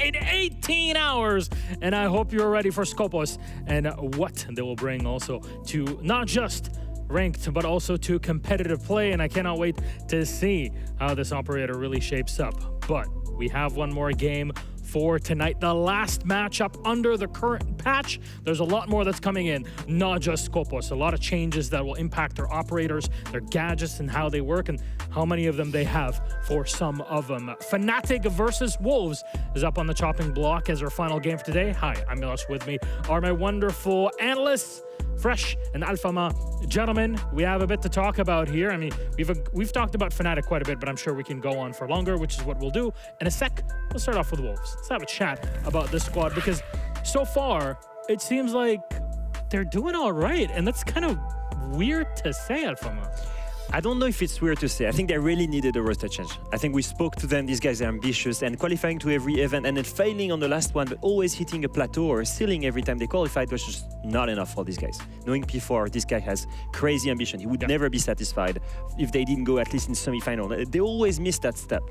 in 18 hours. And I hope you're ready for Skopos and what they will bring also to not just ranked, but also to competitive play. And I cannot wait to see how this operator really shapes up. But we have one more game for tonight, the last matchup under the current patch. There's a lot more that's coming in, not just Skopos. A lot of changes that will impact their operators, their gadgets, and how they work, and how many of them they have for some of them. Fnatic versus Wolves is up on the chopping block as our final game for today. Hi, I'm Milos. With me are my wonderful analysts, Fresh and Alfama. Gentlemen, we have a bit to talk about here. I mean, we've talked about Fnatic quite a bit, but I'm sure we can go on for longer, which is what we'll do. In a sec, let's start off with Wolves. Let's have a chat about this squad, because so far, it seems like they're doing all right, and that's kind of weird to say, Alfama. I don't know if it's weird to say. I think they really needed a roster change. I think we spoke to them. These guys are ambitious and qualifying to every event and then failing on the last one, but always hitting a plateau or a ceiling every time they qualified was just not enough for these guys. Knowing P4, this guy has crazy ambition. He would never be satisfied if they didn't go at least in semi-final. They always miss that step.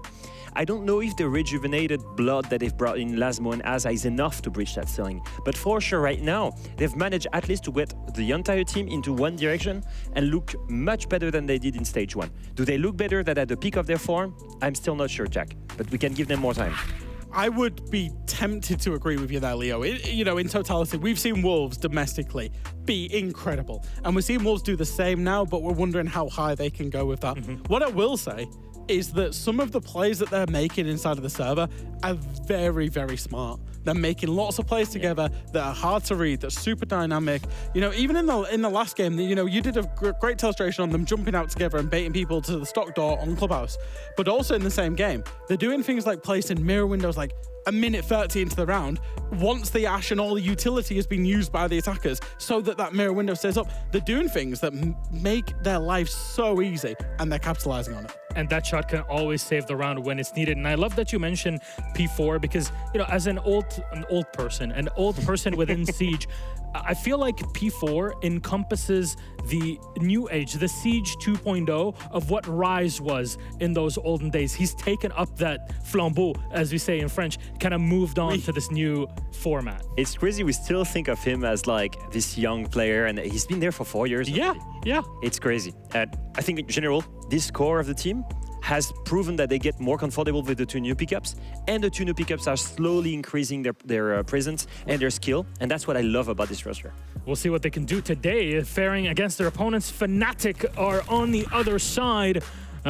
I don't know if the rejuvenated blood that they've brought in Lasmo and Asa is enough to breach that ceiling. But for sure, right now, they've managed at least to get the entire team into one direction and look much better than they did in stage one. Do they look better than at the peak of their form? I'm still not sure, Jack, but we can give them more time. I would be tempted to agree with you there, Leo. In totality, we've seen Wolves domestically be incredible. And we're seeing Wolves do the same now, but we're wondering how high they can go with that. What I will say is that some of the plays that they're making inside of the server are very, very smart. They're making lots of plays together that are hard to read, that's super dynamic. Even in the last game, you did a great illustration on them jumping out together and baiting people to the stock door on Clubhouse. But also in the same game, they're doing things like placing mirror windows like a minute 30 into the round, once the Ashe and all the utility has been used by the attackers, so that mirror window stays up. They're doing things that make their life so easy, and they're capitalizing on it. And that shot can always save the round when it's needed. And I love that you mentioned P4, because as an old person within Siege, I feel like P4 encompasses the new age, the Siege 2.0 of what Rise was in those olden days. He's taken up that flambeau, as we say in French, kind of moved on to this new format. It's crazy. We still think of him as like this young player, and he's been there for 4 years. Yeah. It's crazy. I think in general, this core of the team has proven that they get more comfortable with the two new pickups, and the two new pickups are slowly increasing their presence and their skill, and that's what I love about this roster. We'll see what they can do today, faring against their opponents. Fnatic are on the other side.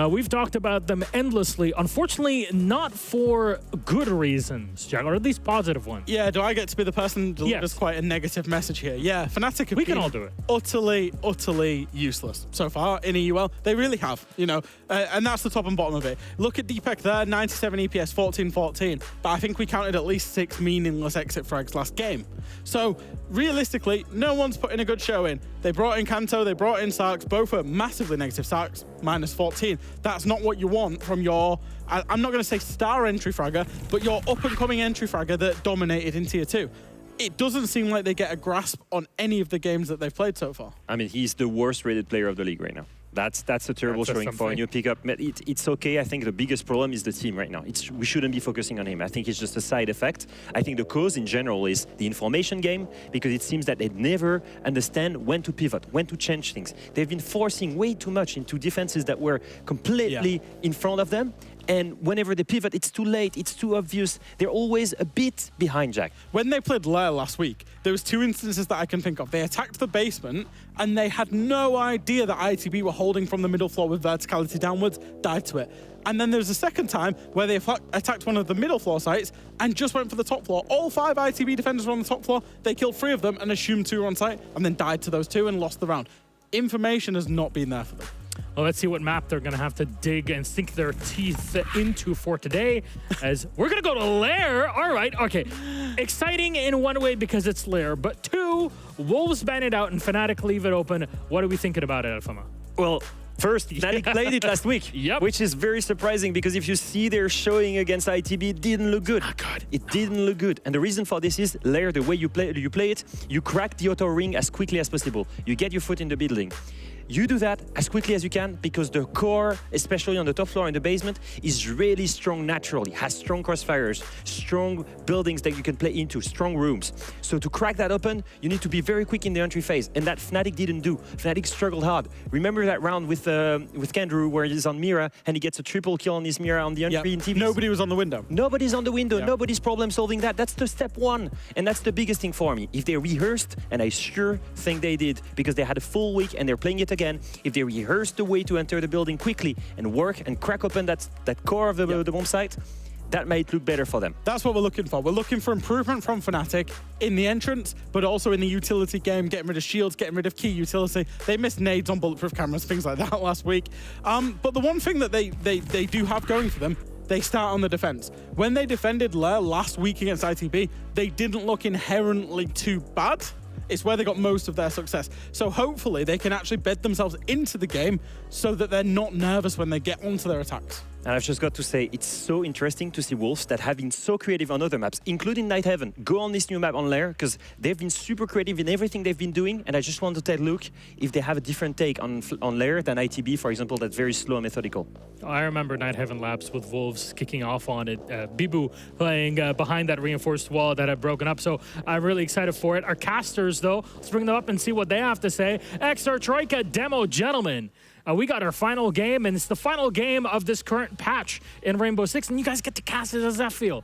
We've talked about them endlessly. Unfortunately, not for good reasons, Jack, or at least positive ones. Yeah, do I get to be the person that delivers quite a negative message here? Yeah, Fnatic have can all do it. Utterly useless so far in EUL. They really have, and that's the top and bottom of it. Look at Deepek there, 97 EPS, 14-14, but I think we counted at least 6 meaningless exit frags last game. So realistically, no one's putting a good show in. They brought in Kanto, they brought in Sarks, both are massively negative. Sarks minus 14. That's not what you want from your, I'm not going to say star entry fragger, but your up-and-coming entry fragger that dominated in Tier 2. It doesn't seem like they get a grasp on any of the games that they've played so far. I mean, he's the worst rated player of the league right now. That's a terrible showing for a new pickup. It's okay. I think the biggest problem is the team right now. We shouldn't be focusing on him. I think it's just a side effect. I think the cause in general is the information game, because it seems that they never understand when to pivot, when to change things. They've been forcing way too much into defenses that were completely in front of them. And whenever they pivot, it's too late, it's too obvious. They're always a bit behind, Jack. When they played Lair last week, there was 2 instances that I can think of. They attacked the basement, and they had no idea that ITB were holding from the middle floor with verticality downwards, died to it. And then there was a second time where they attacked one of the middle floor sites and just went for the top floor. All 5 ITB defenders were on the top floor. They killed 3 of them and assumed 2 were on site, and then died to those 2 and lost the round. Information has not been there for them. Well, let's see what map they're going to have to dig and sink their teeth into for today, as we're going to go to Lair. All right, okay. Exciting in one way because it's Lair, but 2, Wolves ban it out and Fnatic leave it open. What are we thinking about it, Alfama? Well, first, Fnatic played it last week, which is very surprising, because if you see their showing against ITB, it didn't look good. It didn't look good. And the reason for this is Lair, the way you play it, you crack the auto ring as quickly as possible. You get your foot in the building. You do that as quickly as you can because the core, especially on the top floor in the basement, is really strong naturally, has strong crossfires, strong buildings that you can play into, strong rooms. So to crack that open, you need to be very quick in the entry phase, and that Fnatic didn't do. Fnatic struggled hard. Remember that round with Kendrew where he's on Mira and he gets a triple kill on his Mira on the entry in TV? Nobody was on the window. Nobody's on the window. Nobody's problem solving that. That's the step one. And that's the biggest thing for me. If they rehearsed, and I sure think they did, because they had a full week and they're playing it again, if they rehearsed the way to enter the building quickly and work and crack open that core of the bomb site, that might look better for them. That's what we're looking for. We're looking for improvement from Fnatic in the entrance, but also in the utility game, getting rid of shields, getting rid of key utility. They missed nades on bulletproof cameras, things like that last week. But the one thing that they do have going for them, they start on the defense. When they defended Lair last week against ITB, they didn't look inherently too bad. It's where they got most of their success. So hopefully they can actually bed themselves into the game so that they're not nervous when they get onto their attacks. And I've just got to say, it's so interesting to see Wolves that have been so creative on other maps, including Night Heaven, go on this new map on Lair, because they've been super creative in everything they've been doing. And I just want to take a look if they have a different take on Lair than ITB, for example, that's very slow and methodical. I remember Night Heaven Labs with Wolves kicking off on it. Bibu playing behind that reinforced wall that had broken up. So I'm really excited for it. Our casters, though, let's bring them up and see what they have to say. XR Troika demo, gentlemen. We got our final game, and it's the final game of this current patch in Rainbow Six, and you guys get to cast it. How does that feel?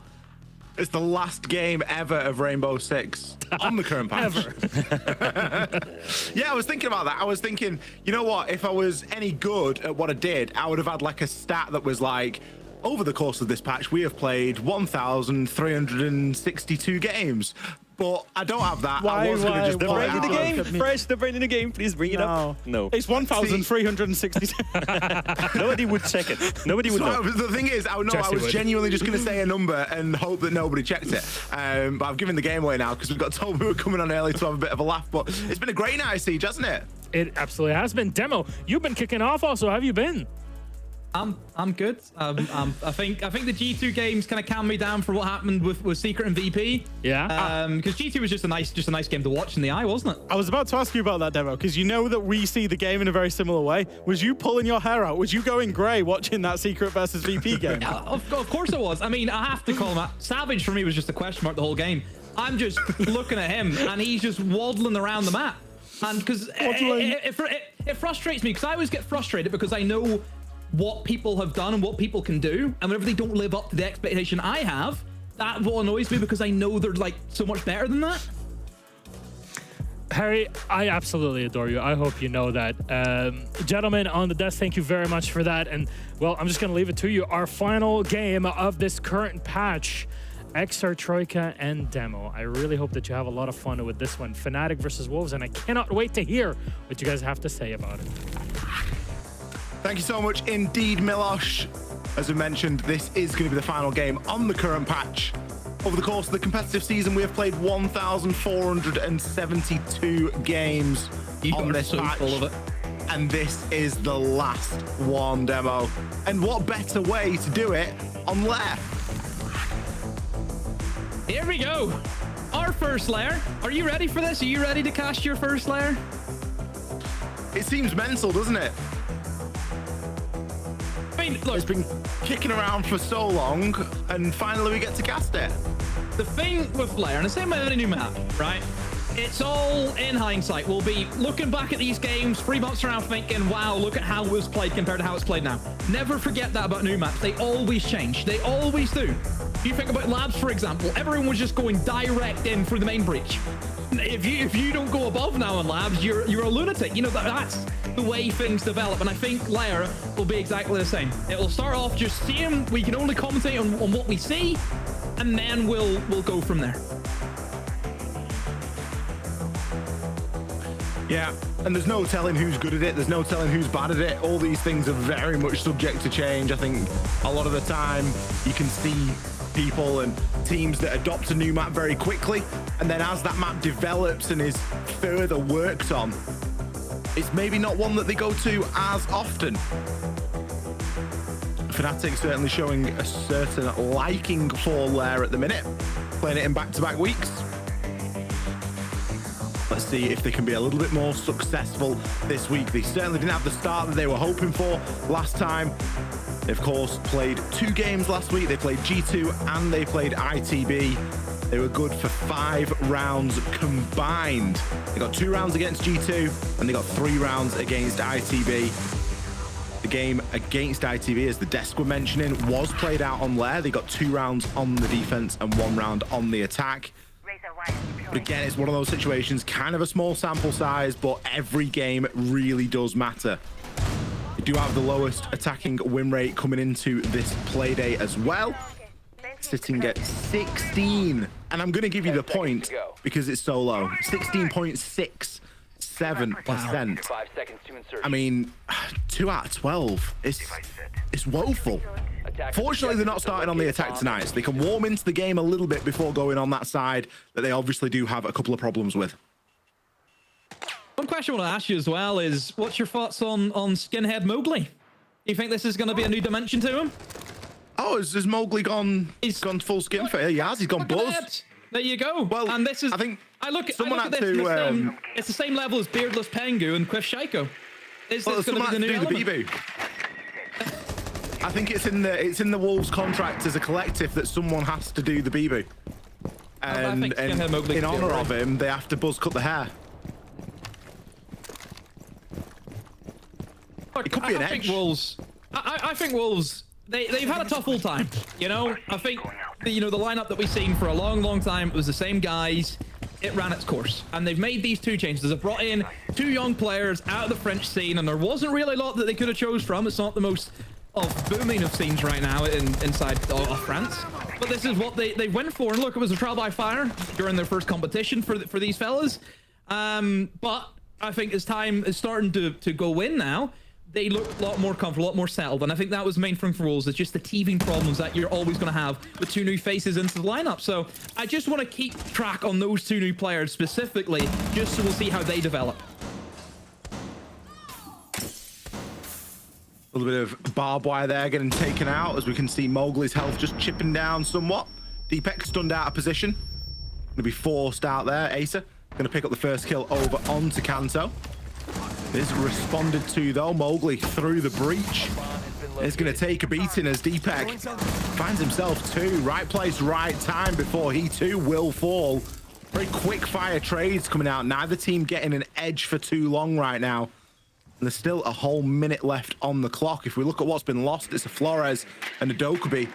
It's the last game ever of Rainbow Six on the current patch. Yeah, I was thinking about that. I was thinking, you know what? If I was any good at what I did, I would have had like a stat that was like, over the course of this patch, we have played 1,362 games. But I don't have that. I was going to just the brain in the game, fresh. The brain in the game. Please bring it up. No, it's 1,362. Nobody would check it. Nobody would know. The thing is, I was genuinely just going to say a number and hope that nobody checked it. But I've given the game away now because we got told we were coming on early to have a bit of a laugh. But it's been a great night, Siege, hasn't it? It absolutely has been. Demo, you've been kicking off also. How have you been? I'm good. I think the G2 games kind of calmed me down for what happened with Secret and VP. Yeah. Because G2 was just a nice game to watch in the eye, wasn't it? I was about to ask you about that, Demo, because you know that we see the game in a very similar way. Was you pulling your hair out? Was you going grey watching that Secret versus VP game? Yeah, of course it was. I mean, I have to call him out. Savage for me was just a question mark the whole game. I'm just looking at him and he's just waddling around the map. And because it frustrates me, because I always get frustrated because I know what people have done and what people can do, and whenever they don't live up to the expectation I have, that what annoys me, because I know they're like so much better than that. Harry, I absolutely adore you. I hope you know that. Gentlemen on the desk, thank you very much for that. And well, I'm just going to leave it to you. Our final game of this current patch, XR Troika and Demo. I really hope that you have a lot of fun with this one. Fnatic versus Wolves, and I cannot wait to hear what you guys have to say about it. Thank you so much indeed, Milosh. As we mentioned, this is going to be the final game on the current patch. Over the course of the competitive season, we have played 1,472 games on this patch. Full of it. And this is the last one, Demo. And what better way to do it on Lair? Here we go. Our first Lair. Are you ready for this? Are you ready to cast your first Lair? It seems mental, doesn't it? I mean, look, It's been kicking around for so long, and finally we get to cast it. the thing with Lair, and the same with any new map, right? It's all in hindsight. We'll be looking back at these games 3 months from now thinking, wow, look at how it was played compared to how it's played now. Never forget that about new maps. They always change. They always do. You think about Labs, for example, everyone was just going direct in through the main breach. If you don't go above now in Labs, you're a lunatic. You know, that's the way things develop. And I think Lair will be exactly the same. It will start off just seeing, we can only commentate on what we see, and then we'll go from there. Yeah, and there's no telling who's good at it. There's no telling who's bad at it. All these things are very much subject to change. I think a lot of the time you can see people and teams that adopt a new map very quickly, and then as that map develops and is further worked on, it's maybe not one that they go to as often. Fnatic certainly showing a certain liking for Lair at the minute, playing it in back-to-back weeks. Let's see if they can be a little bit more successful this week. They certainly didn't have the start that they were hoping for last time. They, of course, played 2 games last week. They played G2 and they played ITB. They were good for 5 rounds combined. They got 2 rounds against G2 and they got 3 rounds against ITB. The game against ITB, as the desk were mentioning, was played out on Lair. They got 2 rounds on the defense and 1 round on the attack. But again, it's one of those situations, kind of a small sample size, but every game really does matter. They do have the lowest attacking win rate coming into this play day as well, sitting at 16. And I'm going to give you the point because it's so low. 16.67%. I mean, 2 out of 12. It's woeful. Fortunately, they're not starting on the attack tonight, so they can warm into the game a little bit before going on that side that they obviously do have a couple of problems with. One question I want to ask you as well is, what's your thoughts on Skinhead Mowgli? Do you think this is going to be a new dimension to him? Oh, has Mowgli gone full skin for it? He has. He's gone buzz. There you go. Well, and this is, I think I look someone at had this, to. it's the same level as Beardless Pengu and Quiff Shaiko. Is this going to be the new element? The I think it's in the Wolves contract as a collective that someone has to do the BB. And in honor of him, they have to buzz cut the hair. Look, it could be an edge. I think Wolves, they've had a tough all time. You know, I think the lineup that we've seen for a long time was the same guys. It ran its course, and they've made these 2 changes. They've brought in 2 young players out of the French scene, and there wasn't really a lot that they could have chose from. It's not the most booming of scenes right now inside of France, but this is what they went for. And look, it was a trial by fire during their first competition for these fellas. But I think as time is starting to go in now, they look a lot more comfortable, a lot more settled. And I think that was the main thing for Wolves. It's just the teething problems that you're always going to have with 2 new faces into the lineup. So I just want to keep track on those 2 new players specifically, just so we'll see how they develop. A little bit of barbed wire there getting taken out, as we can see Mowgli's health just chipping down somewhat. Deepak stunned out of position. Going to be forced out there. Acer going to pick up the first kill over onto Kanto. Is responded to though. Mowgli through the breach. Is going to take a beating as Deepak finds himself 2. Right place, right time before he too will fall. Very quick fire trades coming out. Neither team getting an edge for too long right now. And there's still a whole minute left on the clock. If we look at what's been lost, it's a Flores and a Dokkaebi.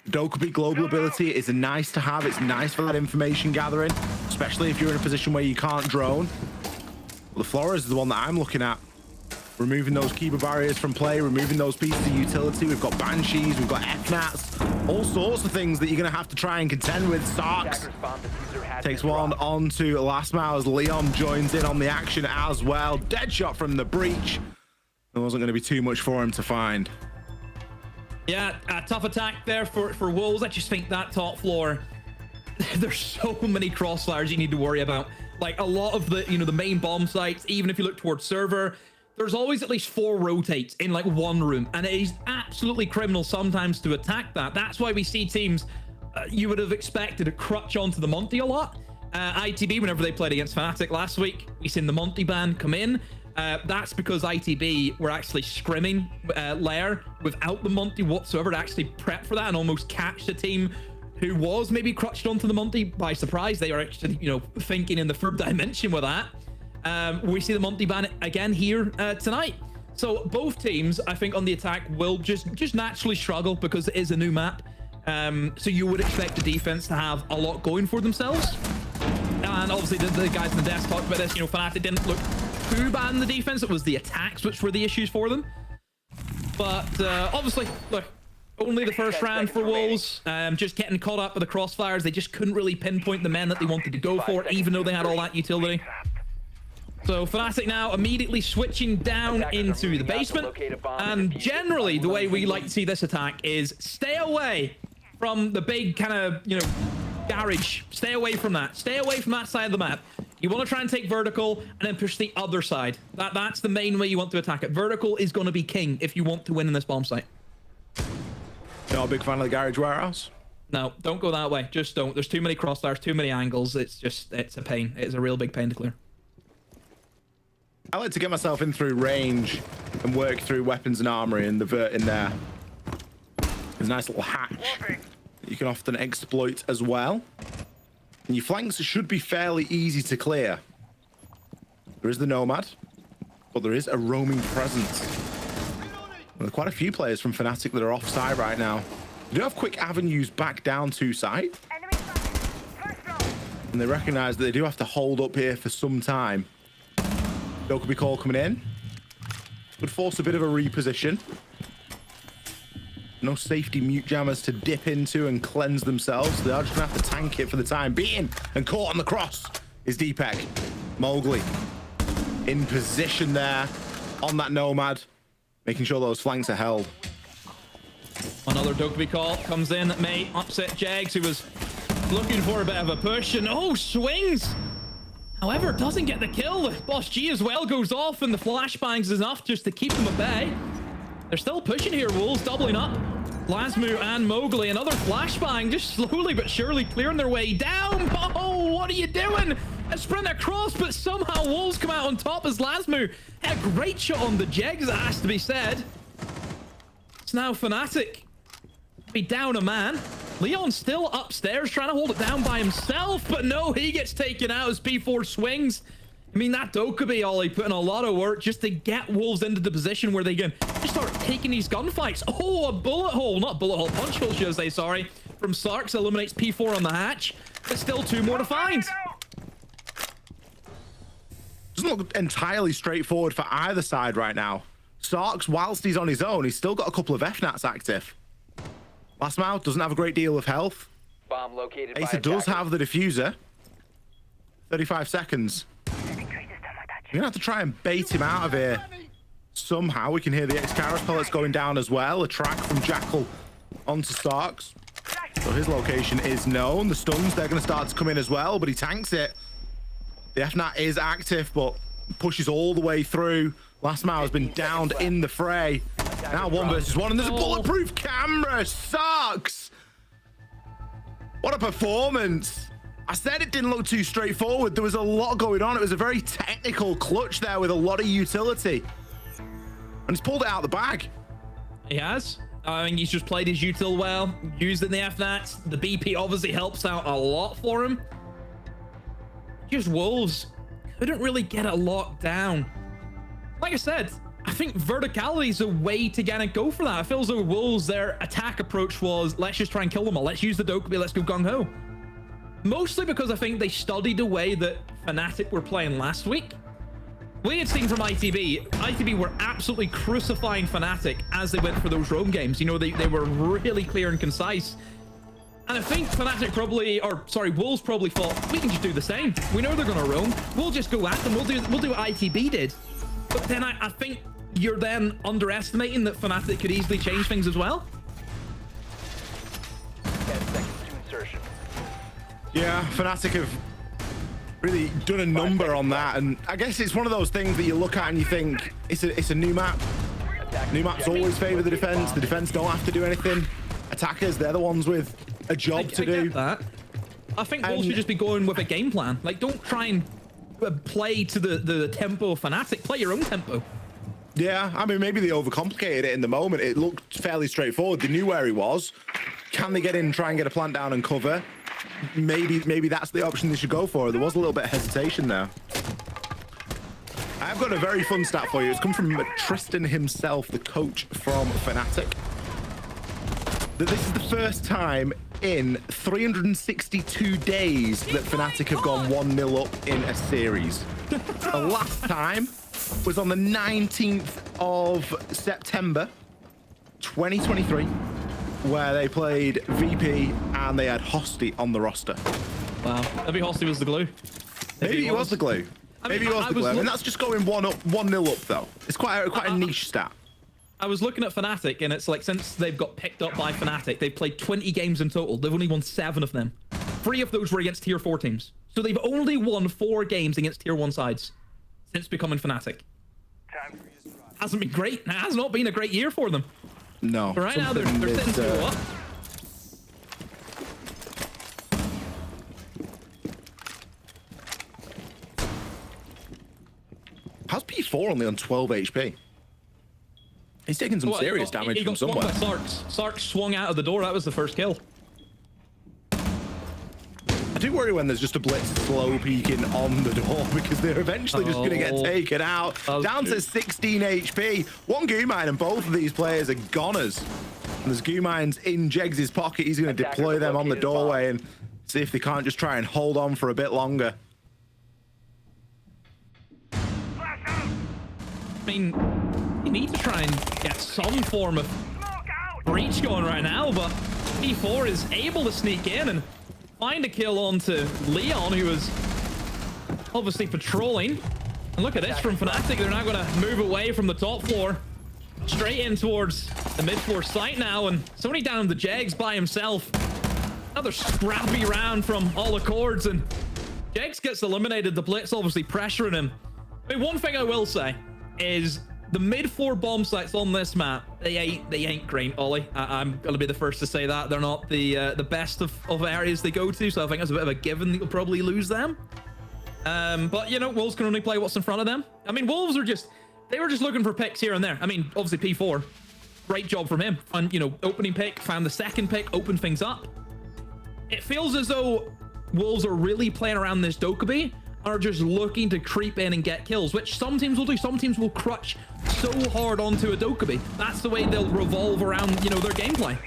Dokkaebi global ability is nice to have. It's nice for that information gathering, especially if you're in a position where you can't drone. Well, the Flores is the one that I'm looking at. Removing those Kiba barriers from play, removing those pieces of utility. We've got Banshees, we've got Fnats, all sorts of things that you're going to have to try and contend with. Sarks takes one on to last mile as Leon joins in on the action as well. Dead shot from the breach. There wasn't going to be too much for him to find. Yeah, a tough attack there for Wolves. I just think that top floor, there's so many crossfires you need to worry about. Like a lot of the, the main bomb sites, even if you look towards server, there's always at least 4 rotates in like one room. And it is absolutely criminal sometimes to attack that. That's why we see teams you would have expected to crutch onto the Monty a lot. ITB, whenever they played against Fnatic last week, we seen the Monty ban come in. That's because ITB were actually scrimming Lair without the Monty whatsoever to actually prep for that and almost catch the team who was maybe crutched onto the Monty by surprise. They are actually, thinking in the 3rd dimension with that. We see the Monty ban again here tonight. So both teams, I think, on the attack will just naturally struggle because it is a new map. So you would expect the defense to have a lot going for themselves. And obviously the guys in the desk talked about this. Fnatic didn't look too bad in the defense. It was the attacks which were the issues for them. But obviously, look, only the first round for Wolves. Just getting caught up with the crossfires. They just couldn't really pinpoint the men that they wanted to go for, even though they had all that utility. So Fnatic now immediately switching down into the basement. And generally, the way we like to see this attack is stay away from the big kind of, garage. Stay away from that. Stay away from that side of the map. You want to try and take vertical and then push the other side. That's the main way you want to attack it. Vertical is going to be king if you want to win in this bomb site. Not a big fan of the garage warehouse? No, don't go that way. Just don't. There's too many crossfires, too many angles. It's a pain. It's a real big pain to clear. I like to get myself in through range and work through weapons and armory and the vert in there. There's a nice little hatch that you can often exploit as well. And your flanks should be fairly easy to clear. There is the Nomad, but there is a roaming presence. There are quite a few players from Fnatic that are offside right now. They do have quick avenues back down to site. And they recognize that they do have to hold up here for some time. Dokkaebi call coming in. Would force a bit of a reposition. No safety mute jammers to dip into and cleanse themselves. They are just gonna have to tank it for the time being. And caught on the cross is Deepek. Mowgli in position there on that Nomad, making sure those flanks are held. Another Dokkaebi call comes in, may upset Jags, who was looking for a bit of a push, and swings. However, doesn't get the kill. Boss G as well goes off, and the flashbangs is enough just to keep them at bay. They're still pushing here, Wolves doubling up. Lasmu and Mowgli, another flashbang, just slowly but surely clearing their way down. Oh, what are you doing? A sprint across, but somehow Wolves come out on top as Lasmu had a great shot on the Jegs, that has to be said. It's now Fnatic be down a man. Leon still upstairs trying to hold it down by himself, but no, he gets taken out as P4 swings. I mean, that Dokkaebi Ollie put in a lot of work just to get Wolves into the position where they can just start taking these gunfights. Oh, a bullet hole, not bullet hole, punch hole, should I say, sorry. From Sarks, eliminates P4 on the hatch, but still 2 more to find. Doesn't look entirely straightforward for either side right now. Sarks, whilst he's on his own, he's still got a couple of Fnats active. Last Mouth doesn't have a great deal of health. Bomb located. Asa does have the diffuser. 35 seconds. You're gonna have to try and bait him out of here. Somehow we can hear the X-Karas pellets going down as well. A track from Jackal onto Sarks. So his location is known. The stuns, they're gonna start to come in as well, but he tanks it. The FNAT is active, but pushes all the way through. Last Mile has been downed in the fray. Now 1 versus 1, and there's a bulletproof camera. Sucks. What a performance. I said it didn't look too straightforward. There was a lot going on. It was a very technical clutch there with a lot of utility. And he's pulled it out of the bag. He has. I mean, he's just played his util well, used it in the FNATs. The BP obviously helps out a lot for him. Just Wolves couldn't really get it locked down. Like I said, I think verticality is a way to kind of go for that. It feels like Wolves, their attack approach was, let's just try and kill them all. Let's use the Dokkaebi, let's go gung-ho. Mostly because I think they studied the way that Fnatic were playing last week. We had seen from ITB were absolutely crucifying Fnatic as they went for those roam games. You know, they were really clear and concise. And I think Fnatic probably, or sorry, Wolves probably thought, we can just do the same. We know they're going to roam. We'll just go at them. We'll do what ITB did. But then I think you're then underestimating that Fnatic could easily change things as well. 10 seconds to insertion. Yeah, Fnatic have really done a number on that, and I guess it's one of those things that you look at and you think it's a new map. New maps always favor the defense. The defense don't have to do anything. Attackers, they're the ones with a job to do. Get that. I think Wolves should just be going with a game plan. Like, don't try and play to the tempo of Fnatic. Play your own tempo. Yeah, I mean, maybe they overcomplicated it in the moment. It looked fairly straightforward. They knew where he was. Can they get in and try and get a plant down and cover? Maybe that's the option they should go for. There was a little bit of hesitation there. I've got a very fun stat for you. It's come from Tristan himself, the coach from Fnatic. That this is the first time in 362 days that Fnatic have gone 1-0 up in a series. The last time was on the 19th of September 2023, where they played VP and they had Hosty on the roster. Wow. Maybe Hosty was the glue. Maybe he was the glue. Maybe he was the glue. I mean, that's just going 1-0 up though. It's quite a niche stat. I was looking at Fnatic, and it's like, since they've got picked up by Fnatic, they've played 20 games in total. They've only won 7 of them. 3 of those were against tier 4 teams. So they've only won 4 games against tier 1 sides since becoming Fnatic. Hasn't been great. It has not been a great year for them. No. But right now, they're sitting 2-0 up. How's P4 only on 12 HP. He's taking some serious damage he from got swung somewhere. by Sarks. Sarks swung out of the door. That was the first kill. I do worry when there's just a blitz slow peeking on the door because they're eventually just going to get taken out. Down to 16 HP. One goo mine and both of these players are goners. And there's goo mines in Jegs' pocket. He's going to deploy them on the doorway and see if they can't just try and hold on for a bit longer. I mean, you need to try and get some form of breach going right now, but P4 is able to sneak in and find a kill onto Leon, who was obviously patrolling. And look at this from Fnatic. They're now going to move away from the top floor, straight in towards the mid-floor site now, and somebody down the Jegs by himself. Another scrappy round from all accords, and Jegs gets eliminated. The blitz obviously pressuring him. I mean, one thing I will say is the mid-floor bomb sites on this map, they ain't great, Ollie. I'm gonna be the first to say that. They're not the best of areas they go to, so I think it's a bit of a given that you'll probably lose them. But you know, Wolves can only play what's in front of them. I mean, Wolves are they were just looking for picks here and there. I mean, obviously P4, great job from him. And you know, opening pick, found the second pick, opened things up. It feels as though Wolves are really playing around this Dokkaebi, are just looking to creep in and get kills, which some teams will do. Some teams will crutch so hard onto a Dokkaebi. That's the way they'll revolve around, you know, their gameplay.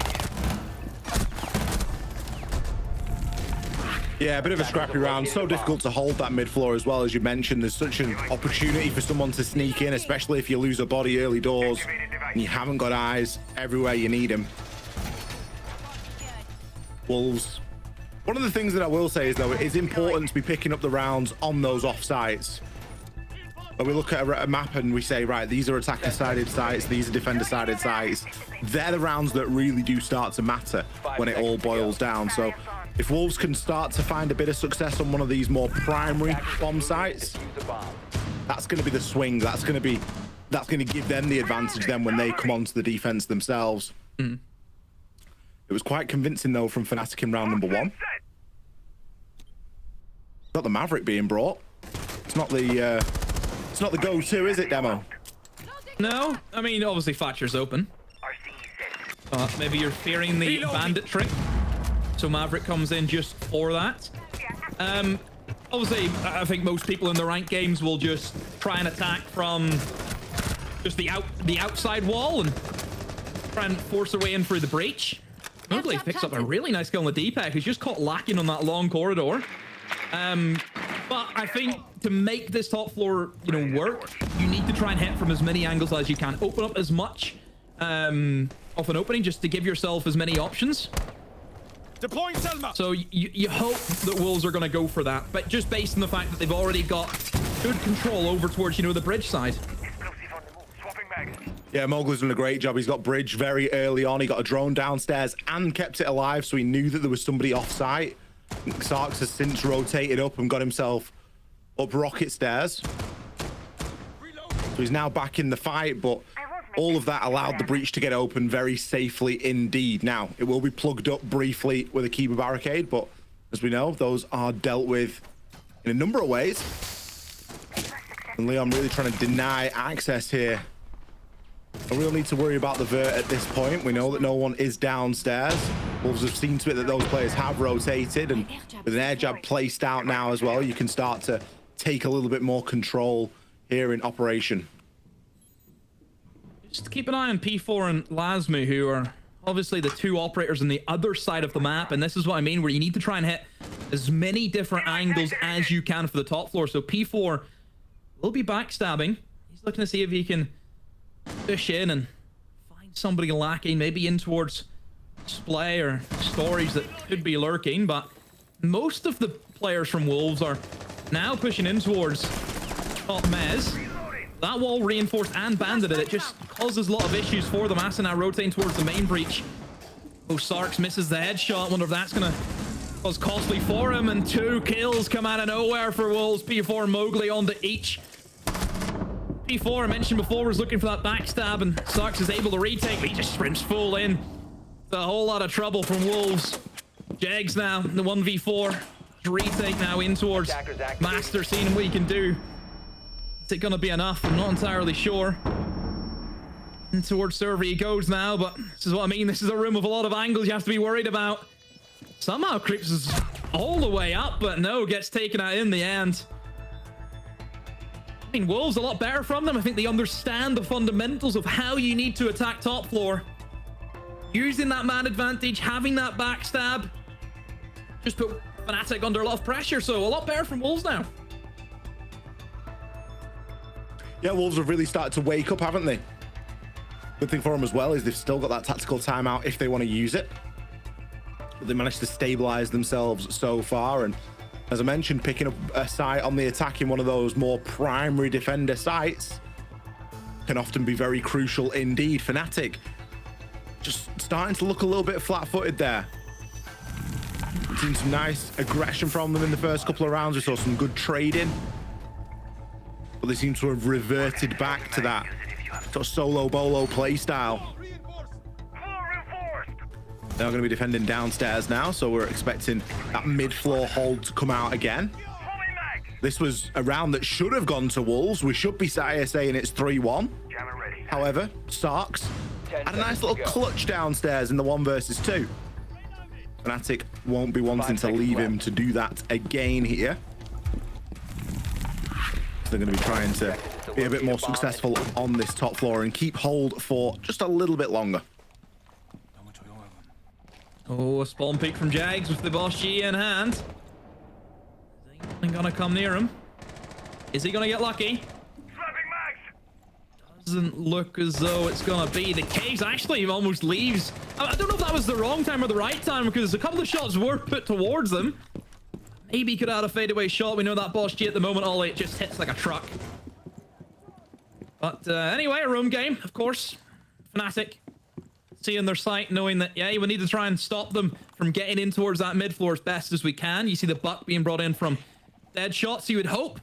Yeah, a bit of a scrappy round. So difficult to hold that mid floor as well, as you mentioned. There's such an opportunity for someone to sneak in, especially if you lose a body early doors and you haven't got eyes everywhere you need them. Wolves. One of the things that I will say is, though, it's important to be picking up the rounds on those off sites. When we look at a map and we say, right, these are attacker-sided sites, these are defender-sided sites, they're the rounds that really do start to matter when it all boils down. So if Wolves can start to find a bit of success on one of these more primary bomb sites, that's going to be the swing. That's going to give them the advantage then when they come onto the defense themselves. It was quite convincing, though, from Fnatic in round number 1. Got the Maverick being brought. It's not the go-to, is it, Demo? No, I mean, obviously Thatcher's open. Maybe you're fearing the bandit trick, so Maverick comes in just for that. Obviously, I think most people in the ranked games will just try and attack from just the outside wall and try and force their way in through the breach. Mowgli picks up a really nice kill on the D-Pack. He's just caught lacking on that long corridor. But I think to make this top floor, you know, work, you need to try and hit from as many angles as you can. Open up as much of an opening just to give yourself as many options. Deploying Selma. So you hope that Wolves are going to go for that, but just based on the fact that they've already got good control over towards, you know, the bridge side. Yeah, Mowgli's done a great job. He's got bridge very early on. He got a drone downstairs and kept it alive, so he knew that there was somebody off-site. Sarks has since rotated up and got himself up rocket stairs. So he's now back in the fight, but all of that allowed the breach to get open very safely indeed. Now, it will be plugged up briefly with a Kiba barricade, but as we know, those are dealt with in a number of ways. And Leon really trying to deny access here. No real need to worry about the vert at this point. We know that no one is downstairs. Wolves have seen to it that those players have rotated, and with an air jab placed out now as well, you can start to take a little bit more control here in operation. Just keep an eye on P4 and Lasmu, who are obviously the two operators on the other side of the map, and this is what I mean, where you need to try and hit as many different angles as you can for the top floor. So P4 will be backstabbing. He's looking to see if he can push in and find somebody lacking, maybe in towards Splay or Stories that could be lurking, but most of the players from Wolves are now pushing in towards top Mez. That wall reinforced and banded it. It just causes a lot of issues for them. Asa now rotating towards the main breach. Oh, Sarks misses the headshot. Wonder if that's gonna cause costly for him, and 2 kills come out of nowhere for Wolves. P4 and Mowgli onto each. P4, I mentioned before, was looking for that backstab, and Sarks is able to retake, but he just sprints full in. It's a whole lot of trouble from Wolves. Jegs now, the 1v4. Retake now in towards Master, seeing what he can do. Is it going to be enough? I'm not entirely sure. And towards server he goes now, but this is what I mean. This is a room with a lot of angles you have to be worried about. Somehow creeps us all the way up, but no, gets taken out in the end. I mean, Wolves a lot better from them. I think they understand the fundamentals of how you need to attack top floor. Using that man advantage, having that backstab, just put Fnatic under a lot of pressure. So a lot better from Wolves now. Yeah, Wolves have really started to wake up, haven't they? Good thing for them as well is they've still got that tactical timeout if they want to use it. But they managed to stabilize themselves so far. And as I mentioned, picking up a site on the attack in one of those more primary defender sites can often be very crucial indeed. Fnatic just starting to look a little bit flat-footed there. We've seen some nice aggression from them in the first couple of rounds. We saw some good trading. But they seem to have reverted back to that sort of solo bolo play style. They're going to be defending downstairs now, so we're expecting that mid-floor hold to come out again. This was a round that should have gone to Wolves. We should be sat here saying it's 3-1. However, Sarks had a nice little clutch downstairs in the 1 versus 2. Fnatic won't be wanting to leave him to do that again here. They're going to be trying to be a bit more successful on this top floor and keep hold for just a little bit longer. Oh, a spawn peek from Jags with the Boss G in hand. Ain't gonna come near him. Is he gonna get lucky? Doesn't look as though it's gonna be the case. Actually, he almost leaves. I don't know if that was the wrong time or the right time, because a couple of shots were put towards them. Maybe he could add a fadeaway shot. We know that Boss G at the moment, Ollie, it just hits like a truck. But anyway, a roam game, of course. Fnatic seeing their sight, knowing that, yeah, we need to try and stop them from getting in towards that mid floor as best as we can. You see the buck being brought in from dead shots. You would hope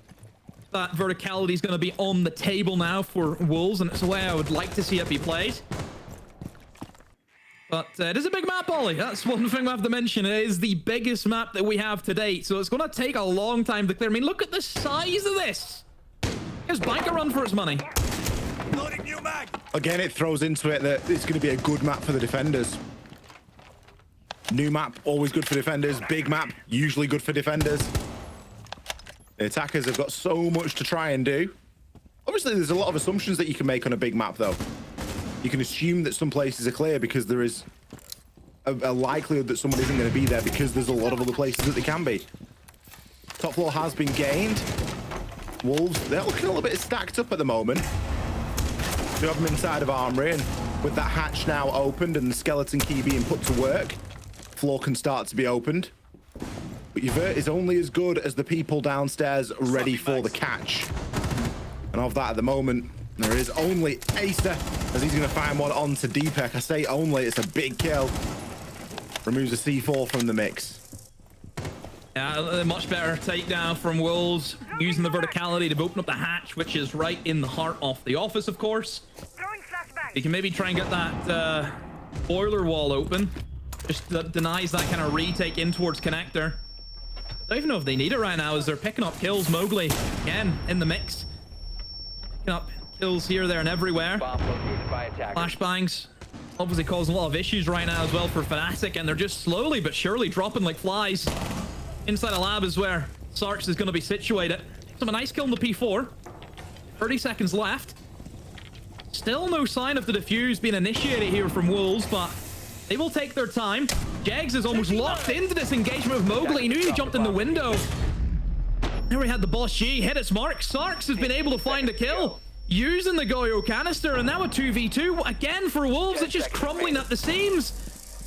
that verticality is going to be on the table now for Wolves, and it's the way I would like to see it be played. But it is a big map, Ollie. That's one thing we have to mention. It is the biggest map that we have to date, so it's going to take a long time to clear. I mean, look at the size of this. Gives Bank a run for its money. Loading new mag. Again, it throws into it that it's going to be a good map for the defenders. New map, always good for defenders. Big map, usually good for defenders. The attackers have got so much to try and do. Obviously, there's a lot of assumptions that you can make on a big map, though. You can assume that some places are clear because there is a likelihood that someone isn't going to be there because there's a lot of other places that they can be. Top floor has been gained. Wolves, they're looking a little bit stacked up at the moment. We have them inside of Armory, and with that hatch now opened and the skeleton key being put to work, floor can start to be opened. But Yvert is only as good as the people downstairs ready for the catch. And of that at the moment, there is only Acer, as he's going to find one onto Deepek. I say only, it's a big kill. Removes a C4 from the mix. Yeah, a much better takedown from Wolves, using the verticality to open up the hatch, which is right in the heart of the office, of course. You can maybe try and get that boiler wall open. Just denies that kind of retake in towards connector. I don't even know if they need it right now, as they're picking up kills. Mowgli, again, in the mix. Picking up kills here, there, and everywhere. Flashbangs obviously causing a lot of issues right now as well for Fnatic, and they're just slowly but surely dropping like flies. Inside a lab is where Sarks is going to be situated. So a nice kill on the P4. 30 seconds left. Still no sign of the defuse being initiated here from Wolves, but they will take their time. Jags is almost locked into this engagement with Mowgli. He knew he jumped in the window. There we had the Boss G hit its mark. Sarks has been able to find a kill using the Goyo canister, and now a 2v2 again for Wolves. It's just crumbling at the seams.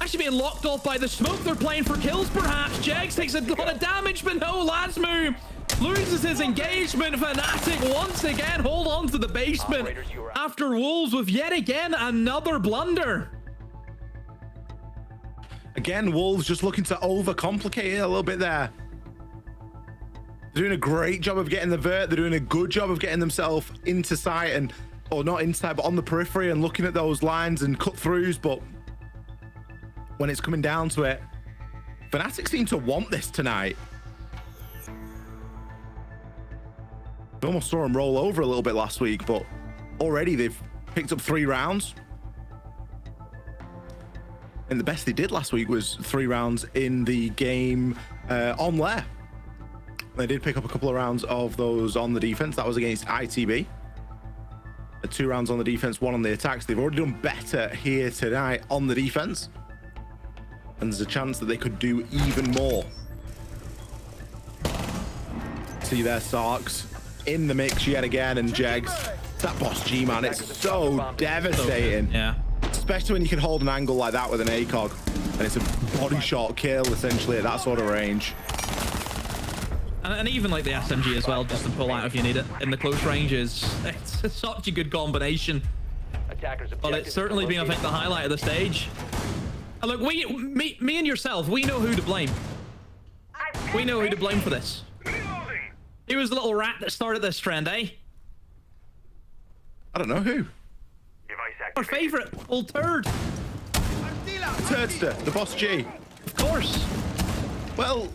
Actually being locked off by the smoke. They're playing for kills, perhaps. Jags takes a lot of damage, but no, Lazmu loses his engagement. Fnatic once again hold on to the basement after Wolves with yet again another blunder. Again, Wolves just looking to overcomplicate it a little bit there. They're doing a great job of getting the vert. They're doing a good job of getting themselves into sight, and, or not inside, but on the periphery, and looking at those lines and cut throughs. But when it's coming down to it, Fnatic seem to want this tonight. We almost saw them roll over a little bit last week, but already they've picked up 3 rounds. And the best they did last week was 3 rounds in the game on Lair. They did pick up a couple of rounds of those on the defense. That was against ITB. 2 rounds on the defense, 1 on the attacks. They've already done better here tonight on the defense. And there's a chance that they could do even more. See there, Sarks in the mix yet again, and Jegs. That boss G, man, it's so devastating. Yeah. Especially when you can hold an angle like that with an ACOG. And it's a body shot kill, essentially, at that sort of range. And even like the SMG as well, just to pull out if you need it in the close ranges. It's such a good combination. But it's certainly been, I think, the highlight of the stage. And look, me and yourself, we know who to blame. We know who to blame for this. He was the little rat that started this trend, eh? I don't know who. Our favorite, old turd. Turdster, the boss G. Of course. Well,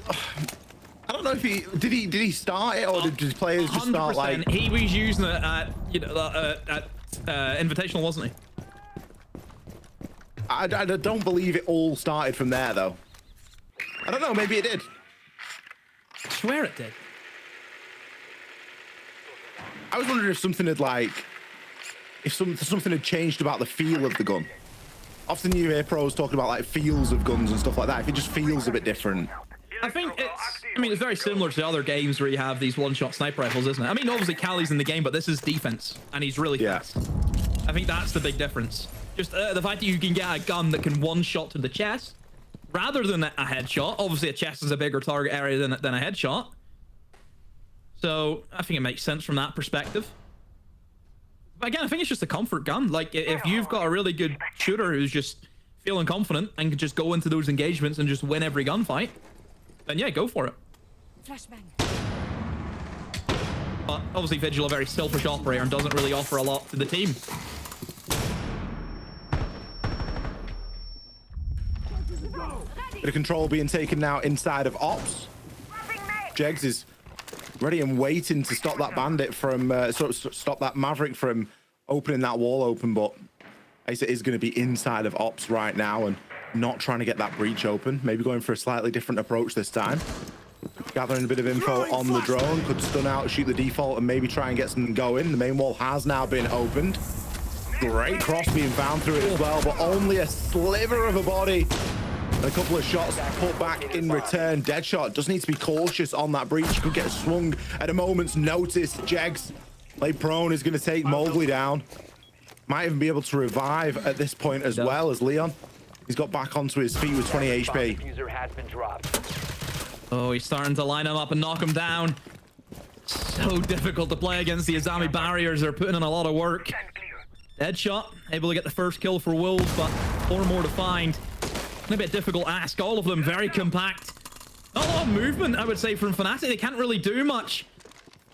I don't know if he did he start it, or did his players just start like... He was using it at, you know, at Invitational, wasn't he? I don't believe it all started from there, though. I don't know, maybe it did. I swear it did. I was wondering if something had like... If something had changed about the feel of the gun. Often you hear pros talking about like feels of guns and stuff like that. If it just feels a bit different. I think it's very similar to other games where you have these one-shot sniper rifles, isn't it? I mean, obviously Callie's in the game, but this is defense, and he's really fast. I think that's the big difference. Just the fact that you can get a gun that can one-shot to the chest, rather than a headshot. Obviously, a chest is a bigger target area than a headshot. So I think it makes sense from that perspective. But again, I think it's just a comfort gun. Like, if you've got a really good shooter who's just feeling confident and can just go into those engagements and just win every gunfight, then yeah, go for it. Flashbang. But obviously Vigil a very selfish operator and doesn't really offer a lot to the team. Bit of control being taken now inside of Ops. Jegs is ready and waiting to stop that bandit from stop that Maverick from opening that wall open, but Asa is going to be inside of Ops right now and not trying to get that breach open. Maybe going for a slightly different approach this time. Gathering a bit of info on the drone, could stun out, shoot the default, and maybe try and get something going. The main wall has now been opened. Great cross being found through it as well, but only a sliver of a body. And a couple of shots put back in return. Deadshot does need to be cautious on that breach. Could get swung at a moment's notice. Jegs, laid prone, is going to take Mowgli down. Might even be able to revive at this point as well as Leon. He's got back onto his feet with 20 HP. Oh, he's starting to line him up and knock him down. So difficult to play against the Azami barriers. They're putting in a lot of work. Deadshot, able to get the first kill for Wolves, but 4 more to find. Maybe a difficult ask. All of them very compact. Not a lot of movement, I would say, from Fnatic. They can't really do much.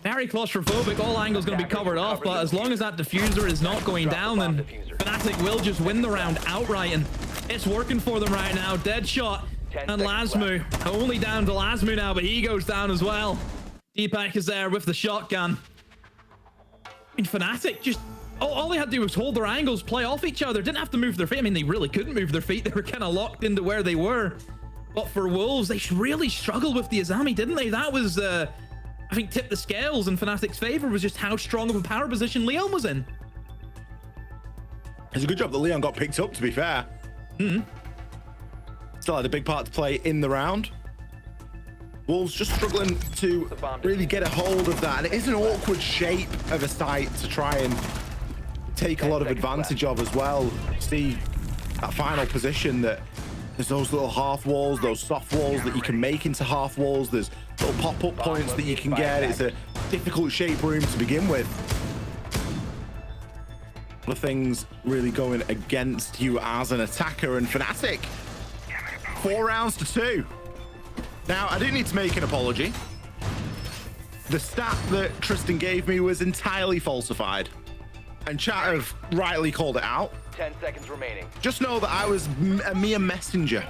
Very claustrophobic. All angles going to be covered off, but as long as that diffuser is not going down, then Fnatic will just win the round outright, and it's working for them right now. Deadshot and Lasmu. Only down to Lasmu now, but he goes down as well. Deepak is there with the shotgun. I mean, Fnatic just... all they had to do was hold their angles, play off each other. Didn't have to move their feet. I mean, they really couldn't move their feet. They were kind of locked into where they were. But for Wolves, they really struggled with the Azami, didn't they? That was, I think, tipped the scales in Fnatic's favor, was just how strong of a power position Leon was in. It's a good job that Leon got picked up, to be fair. Still had a big part to play in the round. Wolves just struggling to really get a hold of that. And it is an awkward shape of a site to try and take a lot of advantage of as well. See that final position, that there's those little half walls, those soft walls that you can make into half walls. There's little pop-up points that you can get. It's a difficult shape room to begin with. The things really going against you as an attacker, and Fnatic 4 rounds to 2. Now, I do need to make an apology. The stat that Tristan gave me was entirely falsified, and chat have rightly called it out. 10 seconds remaining. Just know that I was a mere messenger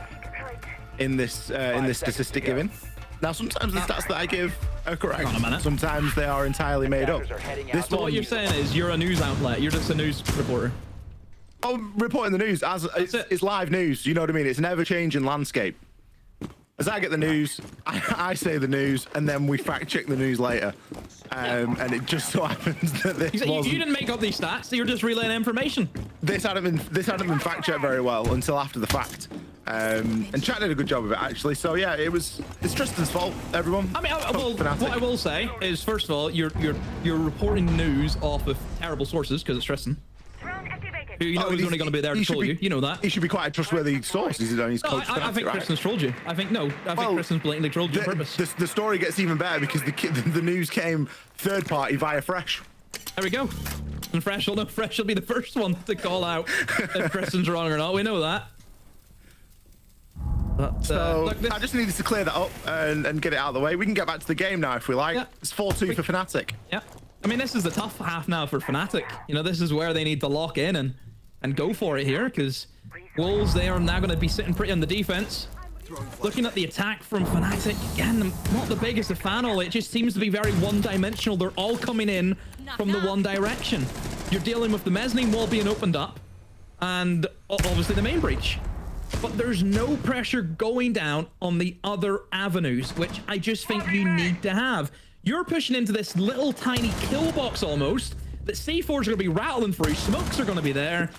in this statistic giving. Now, sometimes the stats that I give correct. Hang on a minute. Sometimes they are entirely made up. Attackers are heading This out. So what one, you're saying is you're a news outlet. You're just a news reporter. reporting the news as it's live news. You know what I mean? It's an ever-changing landscape. As I get the news, I say the news, and then we fact check the news later. And it just so happens that this You wasn't. didn't make up these stats. You're just relaying information. This hadn't been fact checked very well until after the fact. And chat did a good job of it actually. So yeah, it's Tristan's fault, everyone. I mean, well, Fnatic. what I will say is, first of all, you're reporting news off of terrible sources because it's Tristan. Who you know is only going to be there to troll you. You know that. He should be quite a trustworthy source. He's No, coached I Fnatic, think right? Tristan's trolled you. I think Tristan's blatantly trolled you on purpose. The story gets even better because the news came third party via Fresh. There we go. And Fresh will be the first one to call out if Tristan's wrong or not. We know that. But, So look, I just needed to clear that up and get it out of the way. We can get back to the game now if we like. Yeah. It's 4-2 for Fnatic. Yeah. I mean, this is the tough half now for Fnatic. You know, this is where they need to lock in and go for it here, because Wolves, they are now going to be sitting pretty on the defense. Looking at the attack from Fnatic, again, I'm not the biggest of fan of it. It just seems to be very one-dimensional. They're all coming in from the one direction. You're dealing with the mezzanine wall being opened up and obviously the main breach. But there's no pressure going down on the other avenues, which I just think you need to have. You're pushing into this little tiny kill box almost that C4s are going to be rattling through. Smokes are going to be there.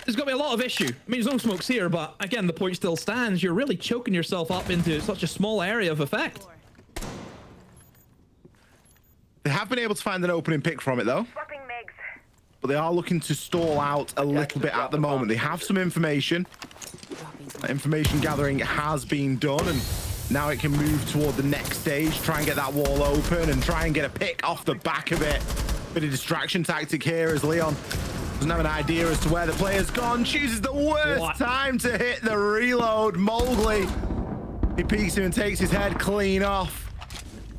There's going to be a lot of issue. I mean, there's no smokes here, but again, the point still stands. You're really choking yourself up into such a small area of effect. They have been able to find an opening pick from it though. But they are looking to stall out a little bit at the moment. They have some information. That information gathering has been done, and now it can move toward the next stage, try and get that wall open and try and get a pick off the back of it. Bit of distraction tactic here as Leon doesn't have an idea as to where the player's gone. Chooses the worst time to hit the reload. Mowgli, he peeks him and takes his head clean off.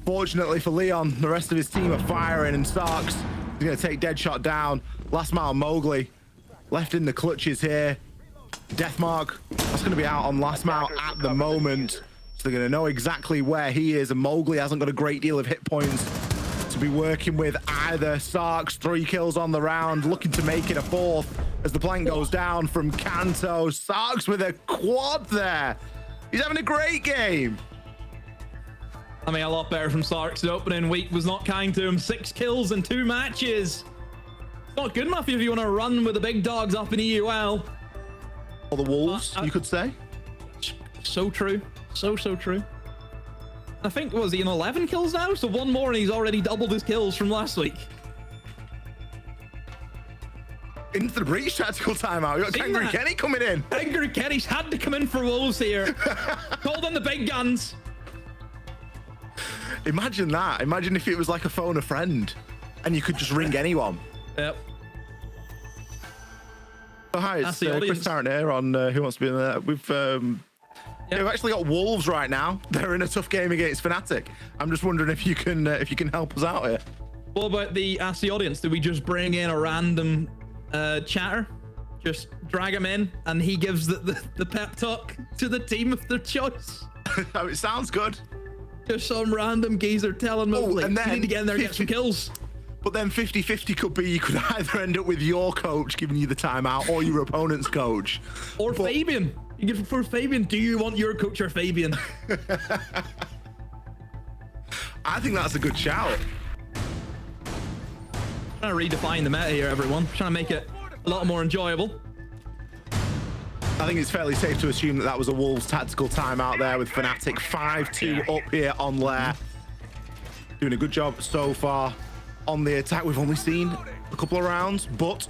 Fortunately for Leon, the rest of his team are firing, and Starks is going to take Deadshot down. Last mile Mowgli left in the clutches here. Deathmark, that's going to be out on last mile at the moment. So they're going to know exactly where he is, and Mowgli hasn't got a great deal of hit points to be working with either. Sarks, 3 kills on the round, looking to make it a 4th as the plank goes down from Kanto. Sarks with a quad there. He's having a great game. I mean, a lot better from Sarks. The opening week was not kind to him. 6 kills in 2 matches. It's not good enough if you want to run with the big dogs up in EUL. Or the Wolves, you could say. So true. So true. I think, was he in 11 kills now? So 1 more and he's already doubled his kills from last week. Into the breach tactical timeout. You got Kangaroo Kenny coming in. Kangaroo Kenny's had to come in for Wolves here. Called in the big guns. Imagine that. Imagine if it was like a phone a friend and you could just ring anyone. Yep. So hi, it's Chris Tarrant here on Who Wants to Be in There. We've actually got Wolves right now. They're in a tough game against Fnatic. I'm just wondering if you can help us out here. What about ask the audience? Do we just bring in a random chatter? Just drag him in and he gives the pep talk to the team of their choice? It sounds good. Just some random geezer telling Mowgli, and then you need to get in there and get some kills. But then 50-50 could be you could either end up with your coach giving you the timeout or your opponent's coach. Or Fabian. You get for Fabian. Do you want your coach or Fabian? I think that's a good shout. Trying to redefine the meta here, everyone. Trying to make it a lot more enjoyable. I think it's fairly safe to assume that was a Wolves tactical timeout there with Fnatic 5-2 up here on Lair. Doing a good job so far on the attack. We've only seen a couple of rounds, but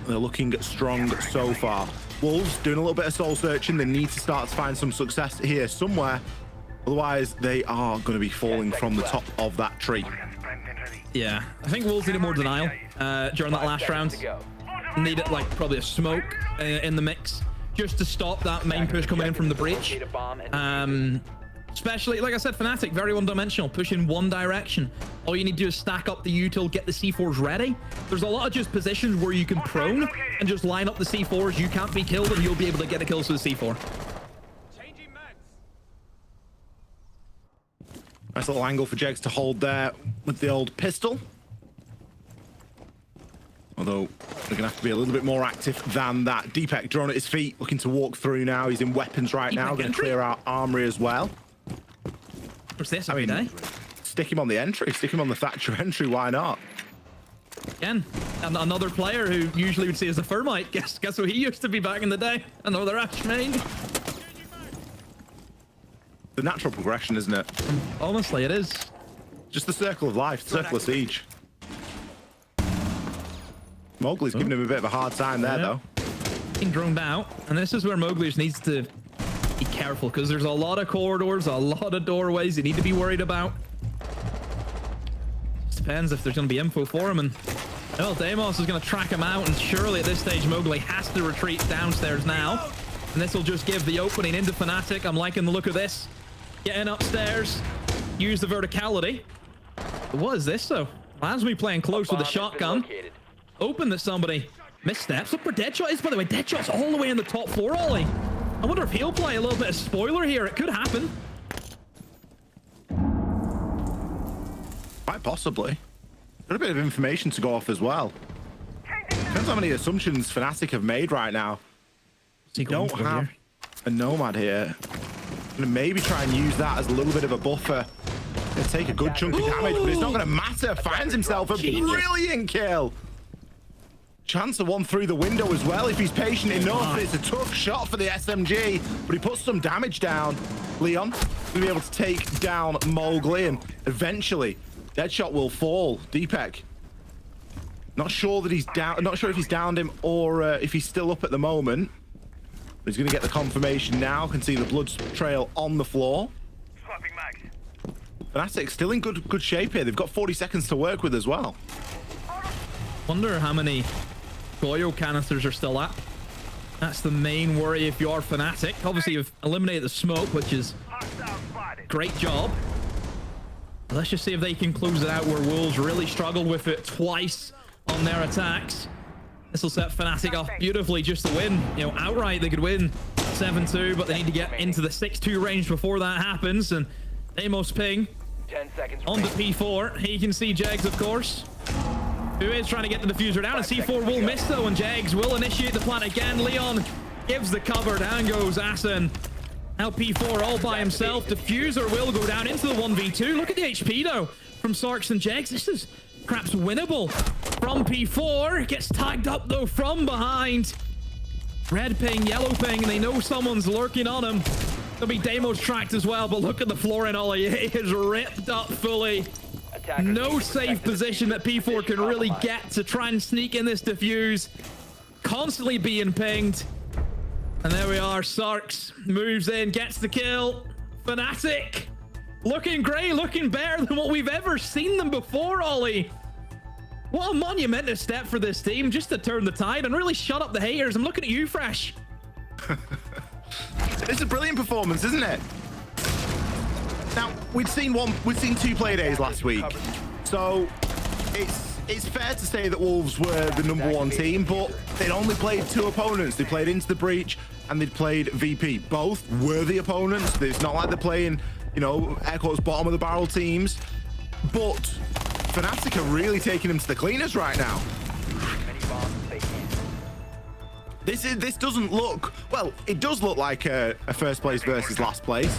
they're looking strong so far. Wolves doing a little bit of soul searching. They need to start to find some success here somewhere. Otherwise, they are going to be falling from the top of that tree. Yeah, I think Wolves needed more denial during that last round. Needed like probably a smoke in the mix just to stop that main push coming in from the breach. Especially, like I said, Fnatic, very one-dimensional, push in one direction. All you need to do is stack up the util, get the C4s ready. There's a lot of just positions where you can prone and just line up the C4s. You can't be killed and you'll be able to get the kills with the C4. Nice little angle for Jegs to hold there with the old pistol. Although they're going to have to be a little bit more active than that. Deepek drone at his feet, looking to walk through now. He's in weapons right now, going to clear out armory as well. What's this? I mean, stick him on the entry, stick him on the Thatcher entry, why not? Again, and another player who usually would see as a Thermite. Guess who he used to be back in the day? Another Ash main. The natural progression, isn't it? Honestly, it is. Just the circle of life, circle of siege. Mowgli's giving him a bit of a hard time there, though. Being droned out, and this is where Mowgli just needs to be careful because there's a lot of corridors, a lot of doorways you need to be worried about. Just depends if there's going to be info for him, and well, Deimos is going to track him out, and surely at this stage Mowgli has to retreat downstairs now, and this will just give the opening into Fnatic. I'm liking the look of this. Getting upstairs, use the verticality. But what is this though? Reminds me playing close with the shotgun. Open that somebody missteps. Look where Deadshot is, by the way. Deadshot's all the way in the top floor, Ollie. I wonder if he'll play a little bit of spoiler here. It could happen. Quite possibly. Got a bit of information to go off as well. Depends how many assumptions Fnatic have made right now. He Don't have a Nomad here. Gonna maybe try and use that as a little bit of a buffer. Gonna take a good chunk of damage, but it's not gonna matter. Finds himself a brilliant kill. Chance of one through the window as well if he's patient enough. It's a tough shot for the SMG, but he puts some damage down. Leon gonna be able to take down Mowgli, and eventually Deadshot will fall. Deepek, not sure that he's down. Not sure if he's downed him or if he's still up at the moment. But he's gonna get the confirmation now. Can see the blood trail on the floor. Fnatic still in good shape here. They've got 40 seconds to work with as well. Wonder how many Goyo canisters are still at. That's the main worry if you are Fnatic. Obviously, you've eliminated the smoke, which is great job. Let's just see if they can close it out where Wolves really struggled with it twice on their attacks. This will set Fnatic off beautifully just to win. You know, outright they could win 7-2, but they need to get into the 6-2 range before that happens. And Amos ping 10 seconds on the P4. He can see Jags, of course, who is trying to get the diffuser down, and C4 will miss though, and Jags will initiate the plan again. Leon gives the cover, down goes Asen. Now P4 all by himself. Diffuser will go down into the 1v2. Look at the HP though from Sarks and Jags. This is perhaps winnable from P4. Gets tagged up though from behind. Red ping, yellow ping, and they know someone's lurking on him. There'll be Deimos tracked as well, but look at the floor in Ollie. It is ripped up fully. No safe position that P4 can really get to try and sneak in this diffuse. Constantly being pinged. And there we are. Sarks moves in, gets the kill. Fnatic looking great, looking better than what we've ever seen them before, Ollie. What a monumental step for this team, just to turn the tide and really shut up the haters. I'm looking at you, Fresh. It's a brilliant performance, isn't it? Now, we'd seen two play days last week, so it's fair to say that Wolves were the #1 team, but they'd only played 2 opponents. They played Into the Breach and they'd played VP. Both worthy opponents. It's not like they're playing, you know, air quotes, bottom of the barrel teams, but Fnatic are really taking them to the cleaners right now. This doesn't look, well, it does look like a first place versus last place,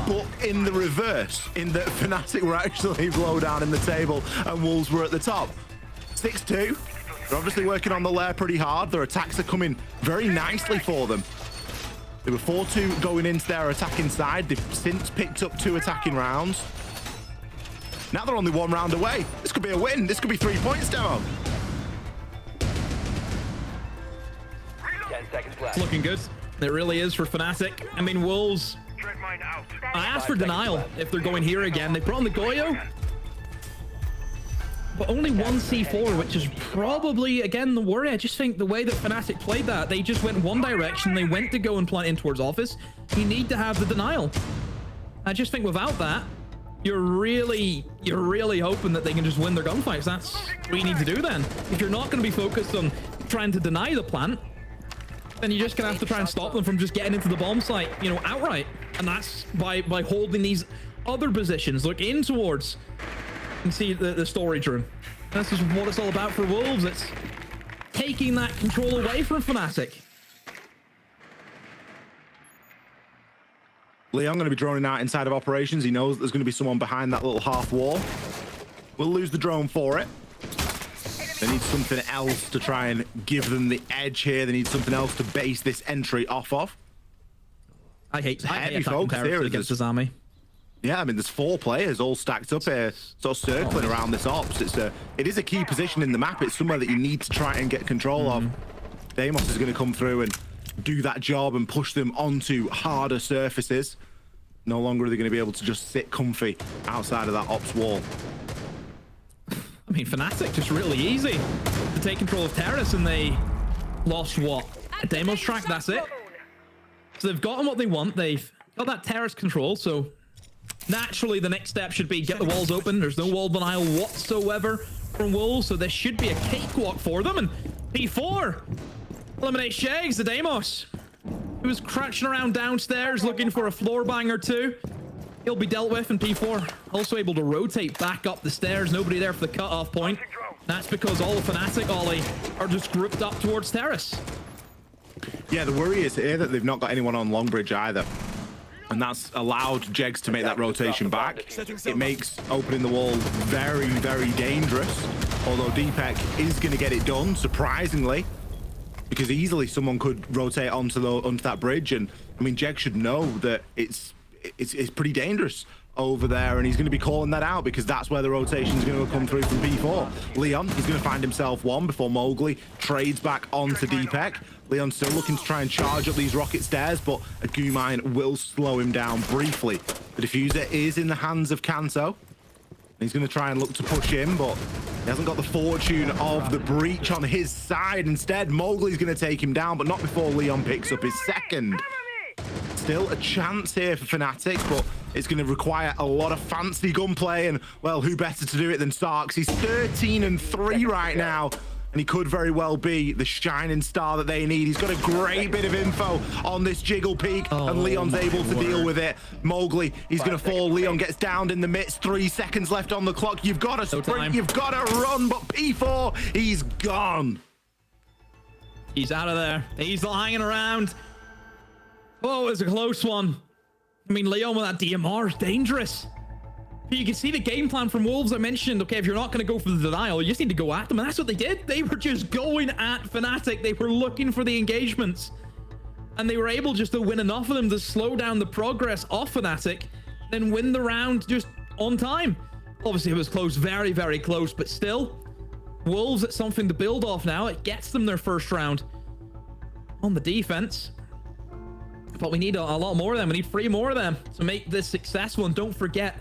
but in the reverse, in that Fnatic were actually low down in the table and Wolves were at the top. 6-2, they're obviously working on the lair pretty hard. Their attacks are coming very nicely for them. They were 4-2 going into their attacking side. They've since picked up 2 attacking rounds. Now they're only 1 round away. This could be a win. This could be 3 points, Demo. 10 seconds left. It's looking good. It really is for Fnatic. I mean, Wolves, I asked for denial if they're going here again. They brought on the Goyo, but only 1 C4, which is probably, again, the worry. I just think the way that Fnatic played that, they just went one direction. They went to go and plant in towards office. You need to have the denial. I just think without that, you're really hoping that they can just win their gunfights. That's what you need to do then. If you're not going to be focused on trying to deny the plant, then you're just going to have to try and stop them from just getting into the bomb site, you know, outright. And that's by holding these other positions. Look in towards. You can see the storage room. This is what it's all about for Wolves. It's taking that control away from Fnatic. Leon going to be droning out inside of operations. He knows there's going to be someone behind that little half wall. We'll lose the drone for it. They need something else to try and give them the edge here. They need something else to base this entry off of. I hate heavy focus here against his army. Yeah, I mean, there's 4 players all stacked up here, sort of circling around this ops. It is a key position in the map. It's somewhere that you need to try and get control of. Deimos is going to come through and do that job and push them onto harder surfaces. No longer are they going to be able to just sit comfy outside of that ops wall. I mean, Fnatic just really easy to take control of Terrace, and they lost what? A Deimos track, that's it. So they've gotten what they want. They've got that Terrace control, so naturally the next step should be get the walls open. There's no wall denial whatsoever from Wolves, so this should be a cakewalk for them. And P4 eliminates Shags, the Deimos, who was crouching around downstairs looking for a floor bang or two. He'll be dealt with, and P4 also able to rotate back up the stairs. Nobody there for the cutoff point. That's because all of Fnatic, Ollie, are just grouped up towards Terrace. Yeah, the worry is here that they've not got anyone on Longbridge either. And that's allowed Jegs to make that rotation back. It makes opening the wall very, very dangerous. Although Deepek is going to get it done, surprisingly. Because easily someone could rotate onto that bridge. And, I mean, Jegs should know that it's pretty dangerous over there, and he's going to be calling that out because that's where the rotation is going to come through from P4. Leon, he's going to find himself one before Mowgli trades back onto Deepek. Leon's still looking to try and charge up these rocket stairs, but a goo mine will slow him down briefly. The diffuser is in the hands of Kanto. He's going to try and look to push him, but he hasn't got the fortune of the breach on his side. Instead, Mowgli's going to take him down, but not before Leon picks up his second. Still a chance here for Fnatic, but it's going to require a lot of fancy gunplay, and, well, who better to do it than Starks? He's 13-3 right now, and he could very well be the shining star that they need. He's got a great bit of info on this Jiggle Peak, and Leon's able to deal with it. Mowgli, he's going to fall. Leon gets downed in the midst. 3 seconds left on the clock. You've got to sprint, you've got to run, but P4, he's gone. He's out of there. He's not hanging around. Oh, it was a close one. I mean, Leon with that DMR is dangerous. But you can see the game plan from Wolves. I mentioned, okay, if you're not going to go for the denial, you just need to go at them. And that's what they did. They were just going at Fnatic. They were looking for the engagements. And they were able just to win enough of them to slow down the progress of Fnatic, then win the round just on time. Obviously, it was close, very, very close. But still, Wolves, it's something to build off now. It gets them their first round on the defense. But we need a lot more of them. We need 3 more of them to make this successful. And don't forget,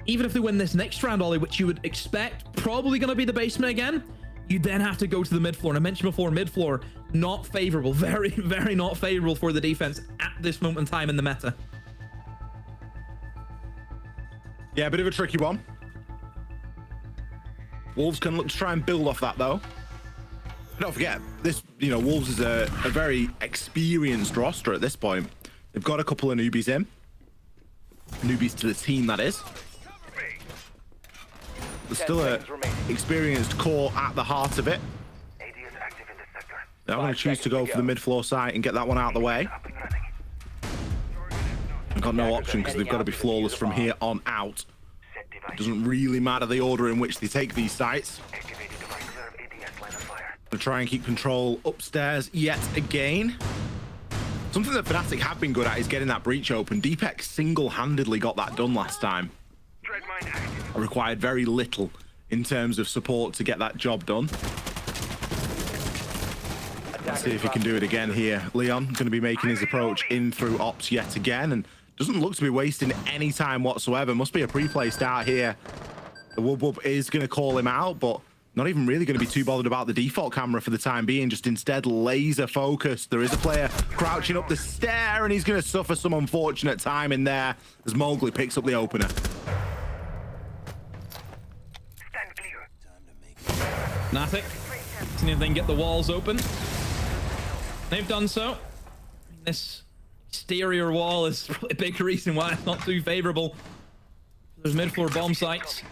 even if they win this next round, Ollie, which you would expect probably going to be the basement again, you then have to go to the mid floor. And I mentioned before, mid floor, not favorable. Very, very not favorable for the defense at this moment in time in the meta. Yeah, a bit of a tricky one. Wolves can look to try and build off that, though. Don't forget, this, Wolves is a very experienced roster at this point. They've got a couple of newbies in. Newbies to the team, that is. There's still an experienced core at the heart of it. They're going to choose to go for the mid-floor site and get that one out of the way. They've got no option because they've got to be flawless from here on out. It doesn't really matter the order in which they take these sites. To try and keep control upstairs yet again. Something that Fnatic have been good at is getting that breach open. Deepek single-handedly got that done last time. It required very little in terms of support to get that job done. Let's see if he can do it again here. Leon going to be making his approach in through ops yet again, and doesn't look to be wasting any time whatsoever. Must be a pre-play start here. The Wub is going to call him out, but not even really going to be too bothered about the default camera for the time being, just instead laser focused. There is a player crouching up the stair, and he's going to suffer some unfortunate time in there as Mowgli picks up the opener. Fnatic, see if they can get the walls open. They've done so. This exterior wall is probably a big reason why it's not too favorable There's mid-floor bomb sites.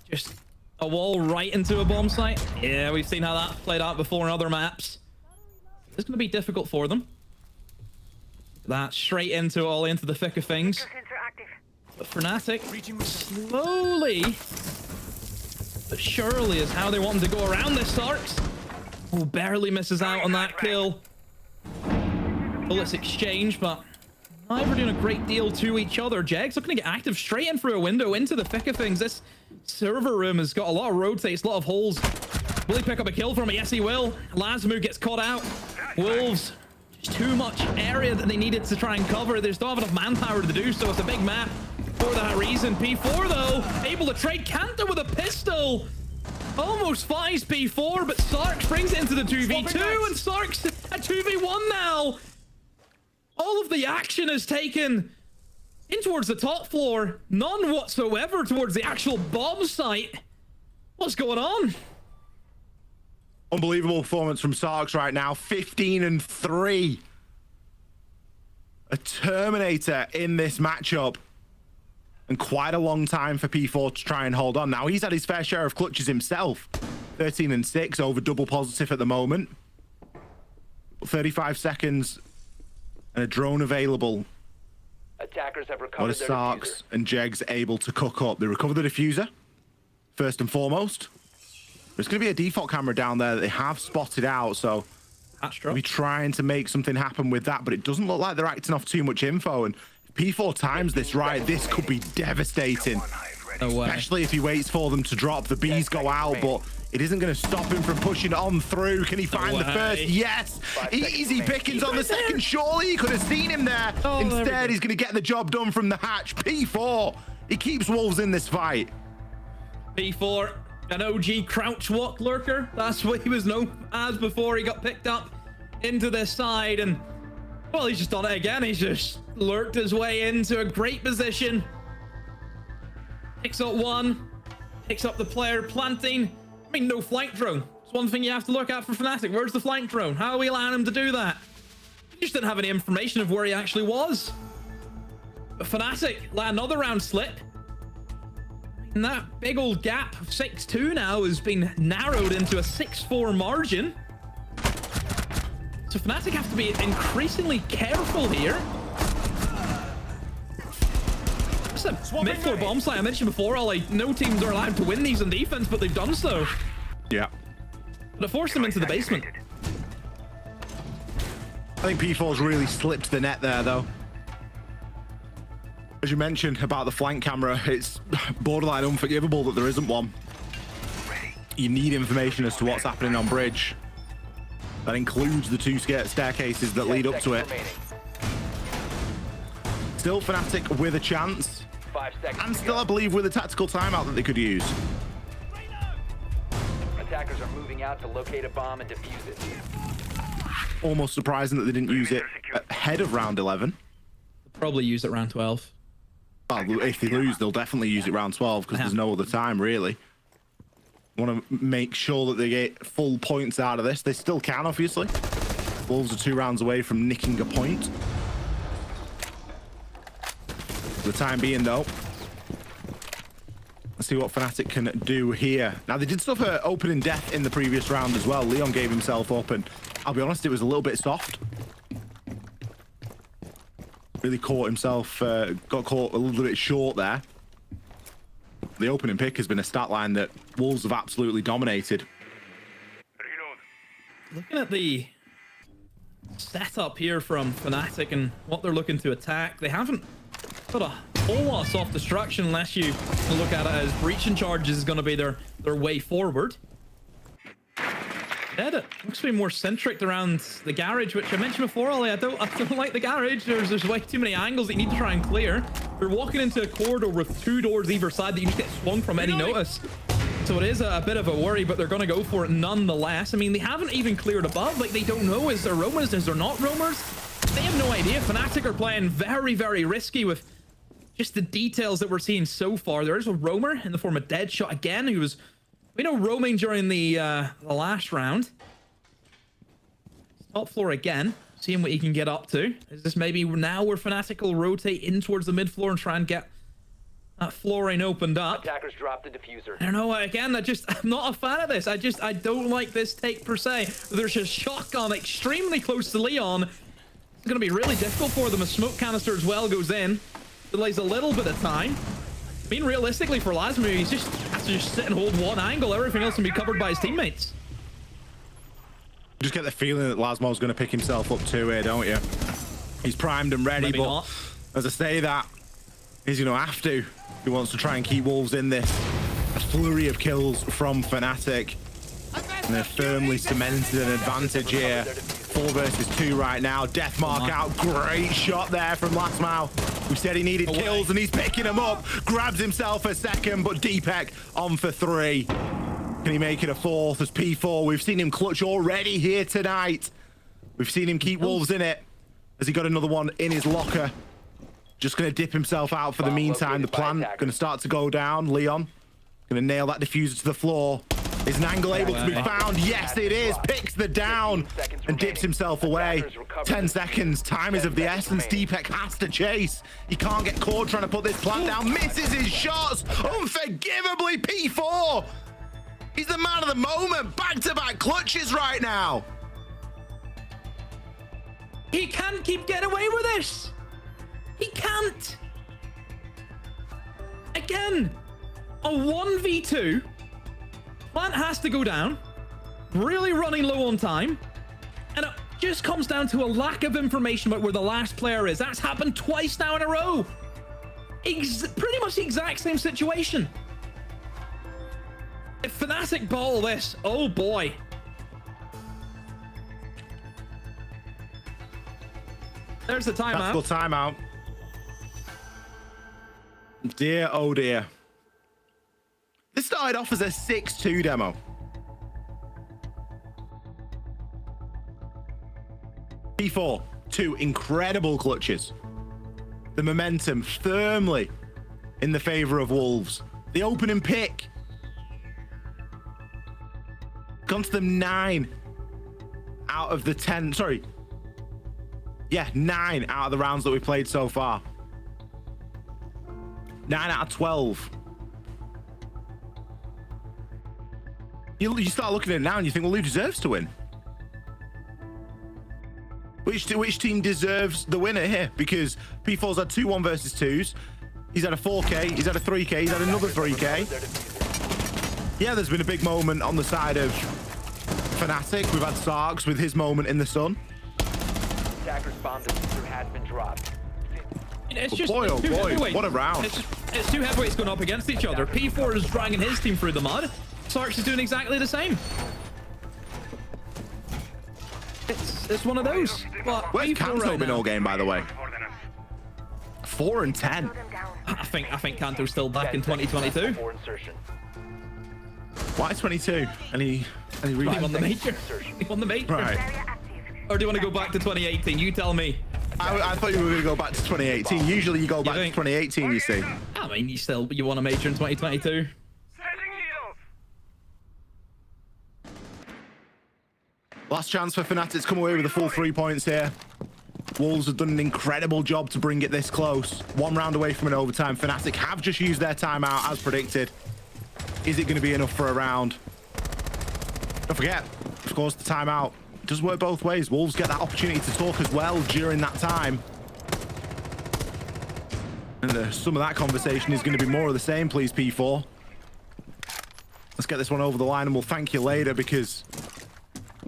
Just a wall right into a bomb site. Yeah, we've seen how that played out before in other maps. It's going to be difficult for them. That straight into all into the thick of things. But Fnatic slowly but surely is how they want them to go around this Starks. Oh, barely misses out on that kill. Bullets exchange, but neither doing a great deal to each other. Jeg's looking to get active straight in through a window into the thick of things. This server room has got a lot of rotates, a lot of holes. Will he pick up a kill from it? Yes, he will. Lazmu gets caught out. Wolves, just too much area that they needed to try and cover. They don't have enough manpower to do so. It's a big map for that reason. P4, though, able to trade Cantor with a pistol. Almost finds P4, but Starks brings it into the 2v2, and Starks at 2v1 now. All of the action is taken in towards the top floor. None whatsoever towards the actual bomb site. What's going on? Unbelievable performance from Sarks right now. 15-3. A Terminator in this matchup. And quite a long time for P4 to try and hold on. Now, he's had his fair share of clutches himself. 13-6, over double positive at the moment. 35 seconds and a drone available. Attackers have What recovered are their Sarks diffuser. and Jegs able to cook up? They recover the diffuser, first and foremost. There's going to be a default camera down there that they have spotted out, so Astro. be trying to make something happen with that, but it doesn't look like they're acting off too much info. And if P4 times this right, this could be devastating. No way. Especially if he waits for them to drop. The Bs go out, but it isn't going to stop him from pushing on through. Can he find the first? Yes! Easy pickings on the second. Surely he could have seen him there. Instead, he's going to get the job done from the hatch. P4, he keeps Wolves in this fight. P4, an OG crouch walk lurker. That's what he was known as before he got picked up into this side. And, well, he's just done it again. He's just lurked his way into a great position. Picks up one. Picks up the player planting. I mean, no flank drone. It's one thing you have to look at for Fnatic. Where's the flank drone? How are we allowing him to do that? He just didn't have any information of where he actually was. But Fnatic let another round slip. And that big old gap of 6-2 now has been narrowed into a 6-4 margin. So Fnatic have to be increasingly careful here. It's a mid-floor bomb site I mentioned before. No teams are allowed to win these on defense, but they've done so. Yeah. But it forced them into the basement. I think P4's really slipped the net there, though. As you mentioned about the flank camera, it's borderline unforgivable that there isn't one. You need information as to what's happening on bridge. That includes the two staircases that lead up to it. Still Fnatic with a chance. 5 seconds. And still, I believe, with a tactical timeout that they could use. Attackers are moving out to locate a bomb and defuse it. Almost surprising that they didn't use it ahead of round 11. Probably use it round 12. Well, if they lose, they'll definitely use it round 12 because there's no other time, really. Want to make sure that they get full points out of this. They still can, obviously. Wolves are 2 rounds away from nicking a point. For the time being, though, let's see what Fnatic can do here. Now, they did suffer opening death in the previous round as well. Leon gave himself up, and I'll be honest, it was a little bit soft. Really caught himself, got caught a little bit short there. The opening pick has been a stat line that Wolves have absolutely dominated. Looking at the setup here from Fnatic and what they're looking to attack, they haven't got a whole lot of soft destruction unless you look at it as breaching charges is going to be their way forward. Instead, it looks to be more centric around the garage, which I mentioned before, Ollie. I don't like the garage. There's way too many angles that you need to try and clear. We're walking into a corridor with 2 doors either side that you need to get swung from any notice. So it is a bit of a worry, but they're going to go for it nonetheless. I mean, they haven't even cleared above. Like, they don't know. Is there roamers? Is there not roamers? They have no idea. Fnatic are playing very, very risky with just the details that we're seeing so far. There is a roamer in the form of Deadshot again, who was, we know, roaming during the last round. Top floor again, seeing what he can get up to. Is this maybe now where Fnatic will rotate in towards the mid floor and try and get That flooring opened up. Attackers dropped the diffuser. I don't know, again, I'm not a fan of this. I don't like this take per se. There's a shotgun extremely close to Leon. It's going to be really difficult for them. A smoke canister as well goes in. Delays a little bit of time. I mean, realistically for Lasmu, he's just has to just sit and hold one angle. Everything else can be covered by his teammates. You just get the feeling that Lasmo's going to pick himself up too here, don't you? He's primed and ready, Maybe but not. as I say that, he's going to have to. He wants to try and keep Wolves in this. A flurry of kills from Fnatic. And they're firmly cemented an advantage here. 4 versus 2 right now. Death mark out. Great shot there from Lasmo. We said he needed kills and he's picking them up. Grabs himself a second, but Deepek on for 3. Can he make it a 4th as P4? We've seen him clutch already here tonight. We've seen him keep Wolves in it. Has he got another one in his locker? Just going to dip himself out for the meantime. The plan going to start to go down. Leon going to nail that diffuser to the floor. Is an angle able to be found? Yes, it is. Picks the down and dips himself away. 10 seconds. Time is of the essence. Deepek has to chase. He can't get caught trying to put this plant down. Misses his shots. Unforgivably P4. He's the man of the moment. Back-to-back clutches right now. He can't keep getting away with this. He can't. Again, a 1v2. Plant has to go down. Really running low on time. And it just comes down to a lack of information about where the last player is. That's happened twice now in a row. Pretty much the exact same situation. If Fnatic ball this, oh boy. There's the timeout. Tactical timeout. Dear, oh dear. This started off as a 6-2 demo. P4, 2 incredible clutches. The momentum firmly in the favor of Wolves. The opening pick. Gone to them 9 out of the 10. Sorry. Yeah, 9 out of the rounds that we played so far. 9 out of 12. You start looking at it now and you think, well, who deserves to win? Which team deserves the winner here? Because P4's had 2 1 versus 2s. He's had a 4K, he's had a 3K, he's had another 3K. Yeah, there's been a big moment on the side of Fnatic. We've had Sarks with his moment in the sun. Attackers bomb diffuser has been dropped. It's just, boy, oh it's two boy, heavyweights. what a round. It's 2 heavyweights going up against each other. P4 is dragging his team through the mud. Sarks is doing exactly the same. It's one of those. But Where's Kanto right been now, all game, by the way? 4 and 10. I think Kanto's still back in 2022. For insertion. Why 22? Any He reason? won the major. He won the major. Right. Or do you want to go back to 2018? You tell me. I thought you were going to go back to 2018. Usually you go back to think? 2018, you see. I mean, you won a major in 2022. Last chance for Fnatic to come away with the full 3 points here. Wolves have done an incredible job to bring it this close. 1 round away from an overtime. Fnatic have just used their timeout as predicted. Is it going to be enough for a round? Don't forget, of course, the timeout does work both ways. Wolves get that opportunity to talk as well during that time. And some of that conversation is going to be more of the same, please, P4. Let's get this one over the line and we'll thank you later, because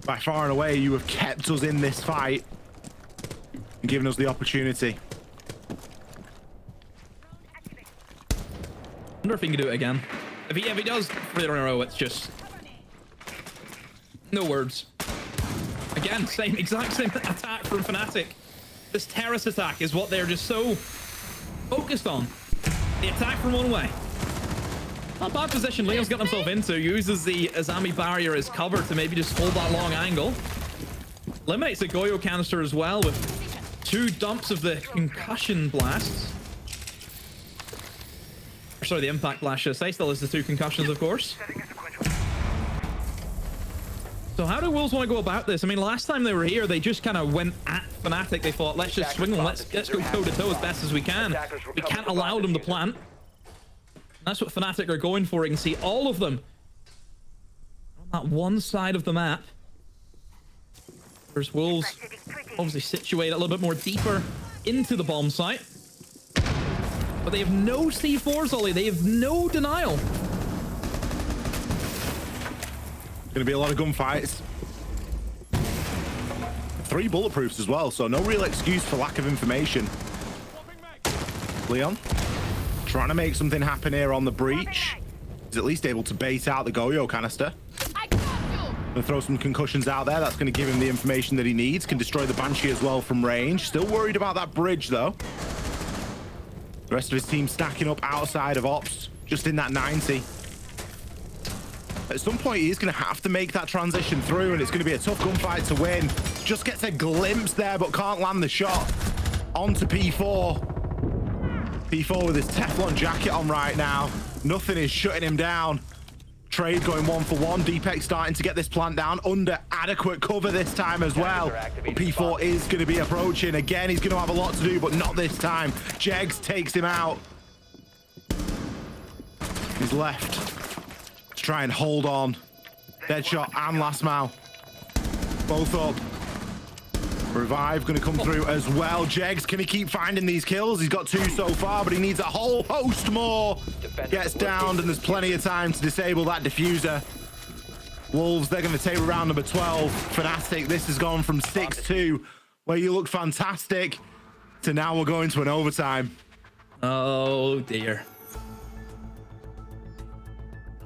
by far and away, you have kept us in this fight and given us the opportunity. Wonder if he can do it again. If he does 3 in a row, it's just no words. Again, exact same attack from Fnatic. This terrace attack is what they're just so focused on. The attack from one way. Not a bad position Leo's got himself into. Uses the Azami barrier as cover to maybe just hold that long angle. Eliminates the Goyo canister as well with 2 dumps of the concussion blasts. Sorry, the impact blast, should I say. Still is the 2 concussions, of course. So how do Wolves want to go about this? I mean, last time they were here, they just kind of went at Fnatic. They thought, let's just swing them. Let's go toe-to-toe as best as we can. We can't allow them to plant. That's what Fnatic are going for. You can see all of them on that one side of the map. There's Wolves obviously situated a little bit more deeper into the bomb site. But they have no C4s, Ollie. They have no denial. Gonna be a lot of gunfights. 3 bulletproofs as well, so no real excuse for lack of information. Leon trying to make something happen here on the breach. He's at least able to bait out the Goyo canister. Gonna throw some concussions out there. That's gonna give him the information that he needs. Can destroy the Banshee as well from range. Still worried about that bridge though. The rest of his team stacking up outside of Ops, just in that 90. At some point, he's going to have to make that transition through, and it's going to be a tough gunfight to win. Just gets a glimpse there, but can't land the shot. Onto P4. P4 with his Teflon jacket on right now. Nothing is shutting him down. Trade going 1-for-1. Deepex starting to get this plant down under adequate cover this time as well. But P4 is going to be approaching. Again, he's going to have a lot to do, but not this time. Jegs takes him out. He's left. Try and hold on. Deadshot and Last Mile both up. Revive gonna come through as well. Jegs, can he keep finding these kills? He's got 2 so far, but he needs a whole host more. Gets downed, and there's plenty of time to disable that diffuser. Wolves, they're gonna take round number 12. Fnatic, this has gone from 6-2, where you look fantastic, to now we're going to an overtime. Oh dear.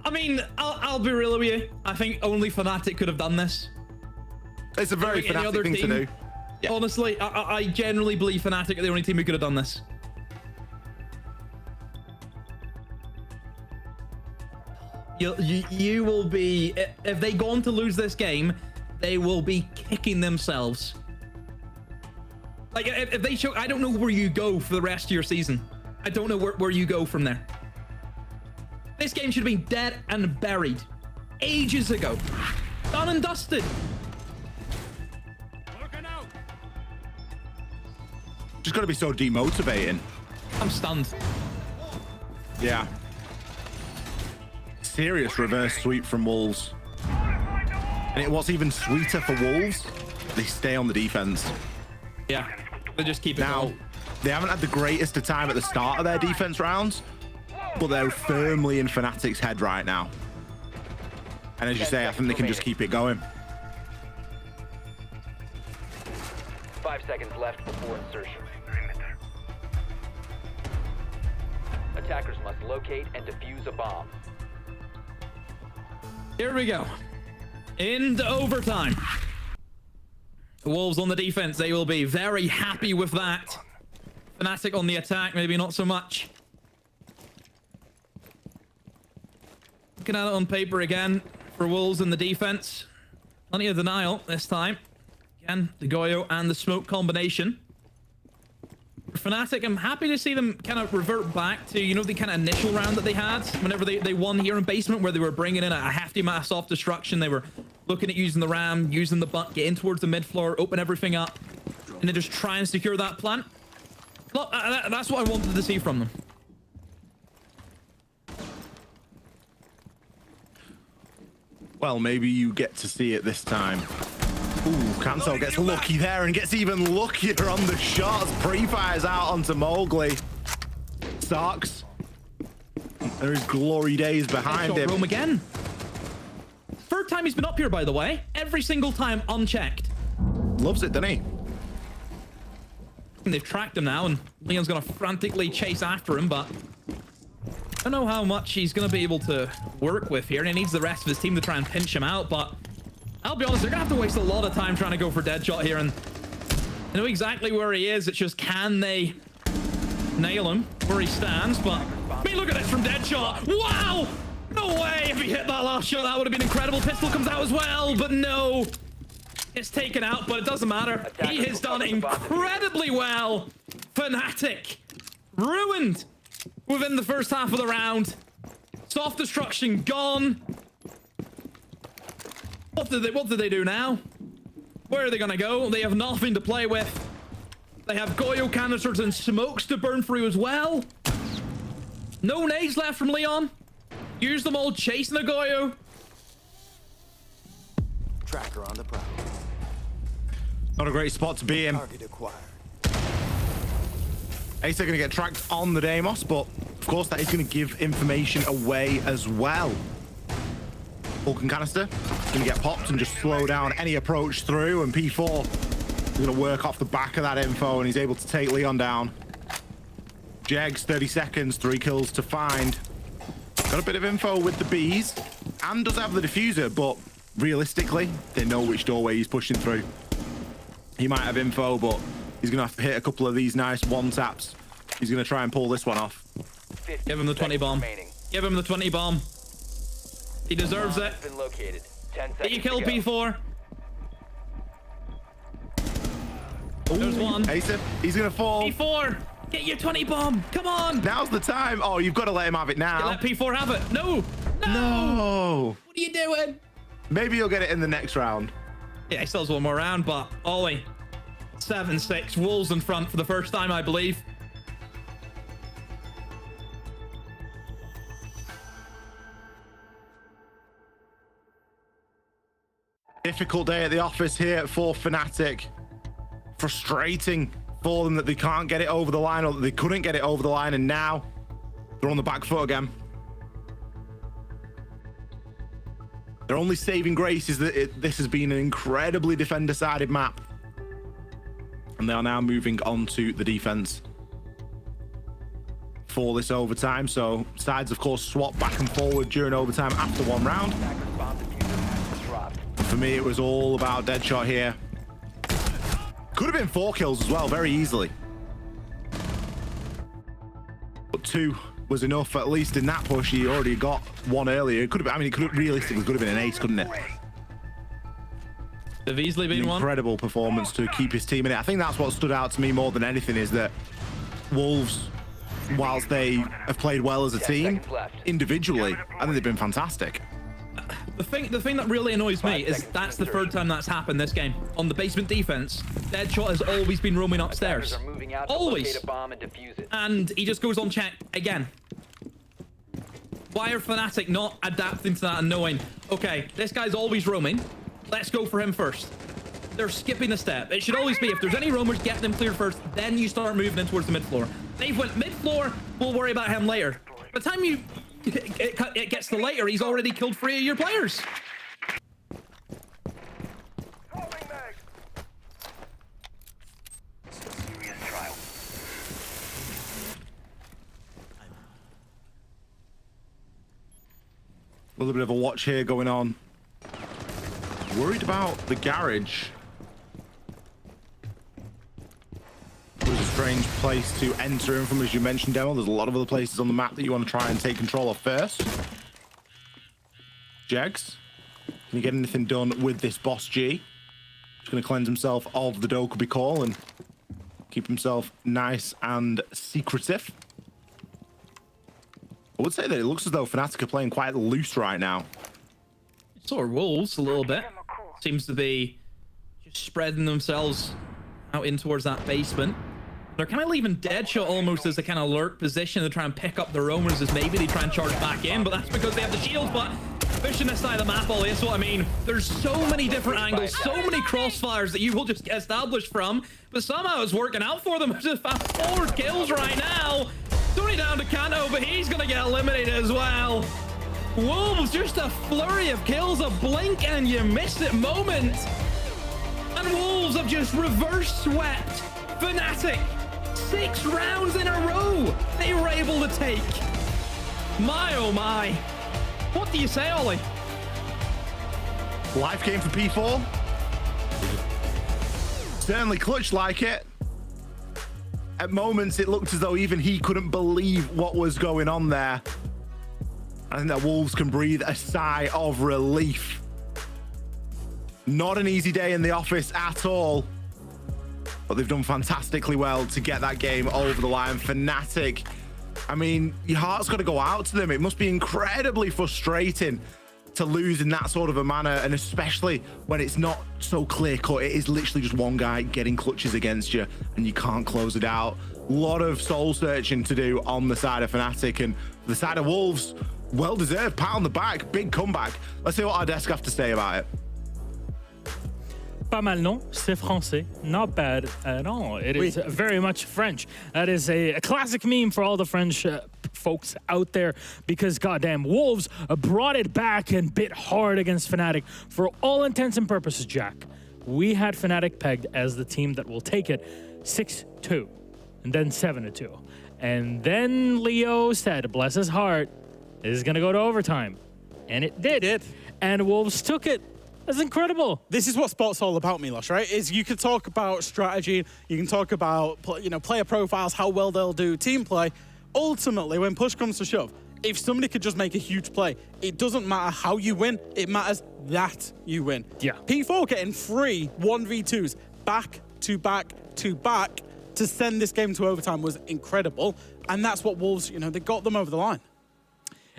I mean, I'll be real with you. I think only Fnatic could have done this. It's a very Fnatic thing to do. Yeah. Honestly, I generally believe Fnatic are the only team who could have done this. You will be, if they go on to lose this game, they will be kicking themselves. Like, if they show, I don't know where you go for the rest of your season. I don't know where you go from there. This game should have been dead and buried ages ago. Done and dusted. Just got to be so demotivating. I'm stunned. Yeah. Serious reverse sweep from Wolves. And what's even sweeter for Wolves, they stay on the defense. Yeah, they just keep it now going. They haven't had the greatest of time at the start of their defense rounds, but they're firmly in Fnatic's head right now. And as you say, I think they can just keep it going. 5 seconds left before insertion. Attackers must locate and defuse a bomb. Here we go. Into overtime. The Wolves on the defense, they will be very happy with that. Fnatic on the attack, maybe not so much. Looking at it on paper again for Wolves in the defense. Plenty of denial this time. Again, the Goyo and the smoke combination. For Fnatic, I'm happy to see them kind of revert back to, you know, the kind of initial round that they had whenever they won here in Basement, where they were bringing in a hefty amount of soft destruction. They were looking at using the ram, using the butt, getting towards the mid floor, open everything up, and then just try and secure that plant. Look, that's what I wanted to see from them. Well, maybe you get to see it this time. Ooh, Cancel gets lucky there and gets even luckier on the shots. Pre-fires out onto Mowgli. Starks. There is glory days behind him. Roam again. Third time he's been up here, by the way. Every single time unchecked. Loves it, doesn't he? And they've tracked him now, and Leon's going to frantically chase after him, but I don't know how much he's going to be able to work with here, and he needs the rest of his team to try and pinch him out, but I'll be honest, they're going to have to waste a lot of time trying to go for Deadshot here, and I know exactly where he is. It's just, can they nail him where he stands? But I mean, look at this from Deadshot. Wow! No way! If he hit that last shot, that would have been incredible. Pistol comes out as well, but no. It's taken out, but it doesn't matter. He has done incredibly well. Fnatic ruined within the first half of the round. Soft destruction gone. What did they do now? Where are they gonna go? They have nothing to play with. They have Goyo canisters and smokes to burn through as well. No nades left from Leon. Use them all chasing the Goyo. Tracker on the prowl. Not a great spot to be in. Target acquired. Ace are going to get tracked on the Deimos, but of course that is going to give information away as well. Vulcan canister is going to get popped and just slow down any approach through, and P4 is going to work off the back of that info, and he's able to take Leon down. Jegs, 30 seconds, 3 kills to find. Got a bit of info with the bees, and does have the diffuser, but realistically, they know which doorway he's pushing through. He might have info, but he's going to have to hit a couple of these nice one-taps. He's going to try and pull this one off. Give him the 20 bomb. Give him the 20 bomb. He deserves it. Been located. 10 Did you seconds kill to go. P4? There's one. Ace, he's going to fall. P4, get your 20 bomb. Come on. Now's the time. Oh, you've got to let him have it now. Let P4 have it. No. No. No. What are you doing? Maybe you'll get it in the next round. Yeah, he still has one more round, but Ollie. 7-6. Wolves in front for the first time, I believe. Difficult day at the office here for Fnatic. Frustrating for them that they can't get it over the line, or that they couldn't get it over the line, and now they're on the back foot again. Their only saving grace is that this has been an incredibly defender-sided map. And they are now moving on to the defense for this overtime. So sides, of course, swap back and forward during overtime after one round. Attacker's bomb diffuser has been dropped. For me, it was all about Deadshot here. Could have been 4 kills as well, very easily. But 2 was enough, at least in that push. He already got 1 earlier. It could have been, I mean, it could have realistically could have been an ace, couldn't it? They've easily been An one. incredible performance to keep his team in it. I think that's what stood out to me more than anything, is that Wolves, whilst they have played well as a team, individually, I think they've been fantastic. The thing that really annoys me is that's the third time that's happened this game. On the basement defense, Deadshot has always been roaming upstairs. Attackers are moving out to Always. locate a bomb and defuse it. And he just goes on check again. Why are Fnatic not adapting to that and knowing, okay, this guy's always roaming. Let's go for him first. They're skipping a step. It should always be, if there's any roamers, get them cleared first, then you start moving in towards the mid floor. They've went mid floor, we'll worry about him later. By the time it gets to later, he's already killed 3 of your players. A little bit of a watch here going on. Worried about the garage. It was a strange place to enter in from, as you mentioned, Demo. There's a lot of other places on the map that you want to try and take control of first. Jegs, can you get anything done with this Boss G? Just going to cleanse himself of the Dokubi call and keep himself nice and secretive. I would say that it looks as though Fnatic are playing quite loose right now. So are Wolves a little bit. Seems to be just spreading themselves out in towards that basement. They're kind of leaving Deadshot almost as a kind of lurk position to try and pick up the roamers, as maybe they try and charge back in, but that's because they have the shields. But pushing this side of the map, Ollie, is what I mean. There's so many different angles, so many crossfires that you will just get established from, but somehow it's working out for them. Just fast forward kills right now. It's only down to Kanto, but he's going to get eliminated as well. Wolves, just a flurry of kills, a blink and you miss it moment. And Wolves have just reverse swept Fnatic. 6 rounds in a row they were able to take. My, oh my. What do you say, Ollie? Life game for P4. Certainly clutch like it. At moments, it looked as though even he couldn't believe what was going on there. I think that Wolves can breathe a sigh of relief. Not an easy day in the office at all, but they've done fantastically well to get that game over the line. Fnatic, I mean, your heart's got to go out to them. It must be incredibly frustrating to lose in that sort of a manner, and especially when it's not so clear cut. It is literally just one guy getting clutches against you and you can't close it out. lot of soul searching to do on the side of Fnatic, and the side of Wolves, well deserved, pat on the back, big comeback. Let's see what our desk have to say about it. Pas mal, non? C'est français. Not bad at all. It is very much French. That is a classic meme for all the French folks out there, because goddamn, Wolves brought it back and bit hard against Fnatic. For all intents and purposes, Jack, we had Fnatic pegged as the team that will take it 6-2 and then 7-2. And then Leo said, bless his heart, this is going to go to overtime. And it did. And Wolves took it. That's incredible. This is what sport's all about, Milos, right? Is you can talk about strategy, you can talk about player profiles, how well they'll do, team play. Ultimately, when push comes to shove, if somebody could just make a huge play, it doesn't matter how you win, it matters that you win. Yeah. P4 getting 3 1v2s back to back to back to send this game to overtime was incredible. And that's what Wolves, they got them over the line.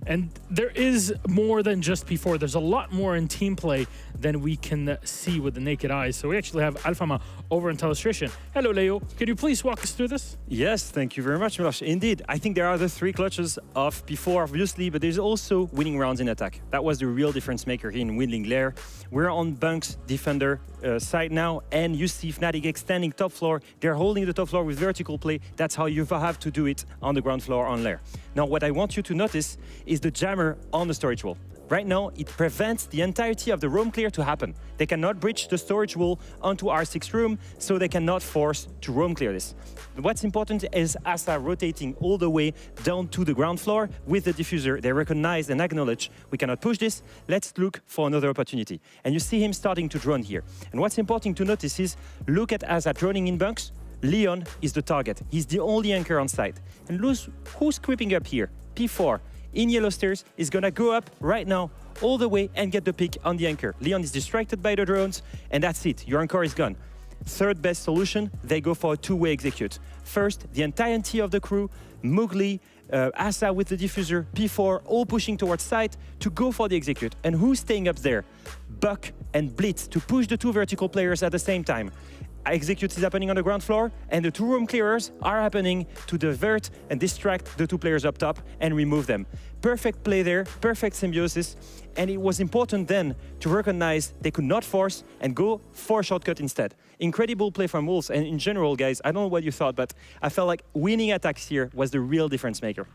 And there is more than just P4. There's a lot more in team play than we can see with the naked eye. So we actually have Alfama over in Telestration. Hello, Leo. Can you please walk us through this? Yes, thank you very much, Miloš. Indeed, I think there are the 3 clutches of P4, obviously, but there's also winning rounds in attack. That was the real difference maker here in Windling Lair. We're on Bunk's defender side now, and you see Fnatic extending top floor. They're holding the top floor with vertical play. That's how you have to do it on the ground floor on Lair. Now, what I want you to notice is the jammer on the storage wall. Right now, it prevents the entirety of the roam clear to happen. They cannot breach the storage wall onto R6 room, so they cannot force to roam clear this. What's important is Asa rotating all the way down to the ground floor with the diffuser. They recognize and acknowledge we cannot push this. Let's look for another opportunity. And you see him starting to drone here. And what's important to notice is, look at Asa droning in bunks. Leon is the target. He's the only anchor on site. And who's creeping up here? P4. In yellow stairs is gonna go up right now all the way and get the pick on the anchor. Leon is distracted by the drones, and that's it. Your anchor is gone. Third best solution, they go for a 2-way execute. First, the entirety of the crew, Mowgli, Asa with the diffuser, P4, all pushing towards site to go for the execute. And who's staying up there? Buck and Blitz to push the 2 vertical players at the same time. Execute is happening on the ground floor, and the 2 room clearers are happening to divert and distract the 2 players up top and remove them. Perfect play there, perfect symbiosis, and it was important then to recognize they could not force and go for a shortcut instead. Incredible play from Wolves, and in general, guys, I don't know what you thought, but I felt like winning attacks here was the real difference maker.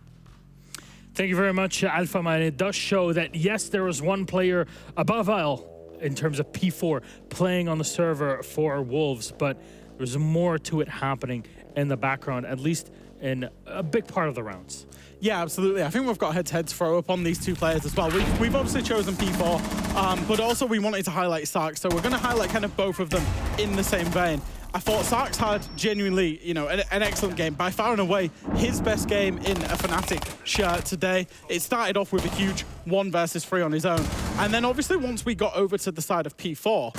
Thank you very much, Alfama. And it does show that, yes, there was one player above all in terms of P4 playing on the server for Wolves, but there's more to it happening in the background, at least in a big part of the rounds. Yeah, absolutely. I think we've got head-to-head throw up on these 2 players as well. We've obviously chosen P4, but also we wanted to highlight Sark, so we're going to highlight kind of both of them in the same vein. I thought Sark's had genuinely, an excellent game. By far and away, his best game in a Fnatic shirt today. It started off with a huge 1 versus 3 on his own. And then obviously once we got over to the side of P4,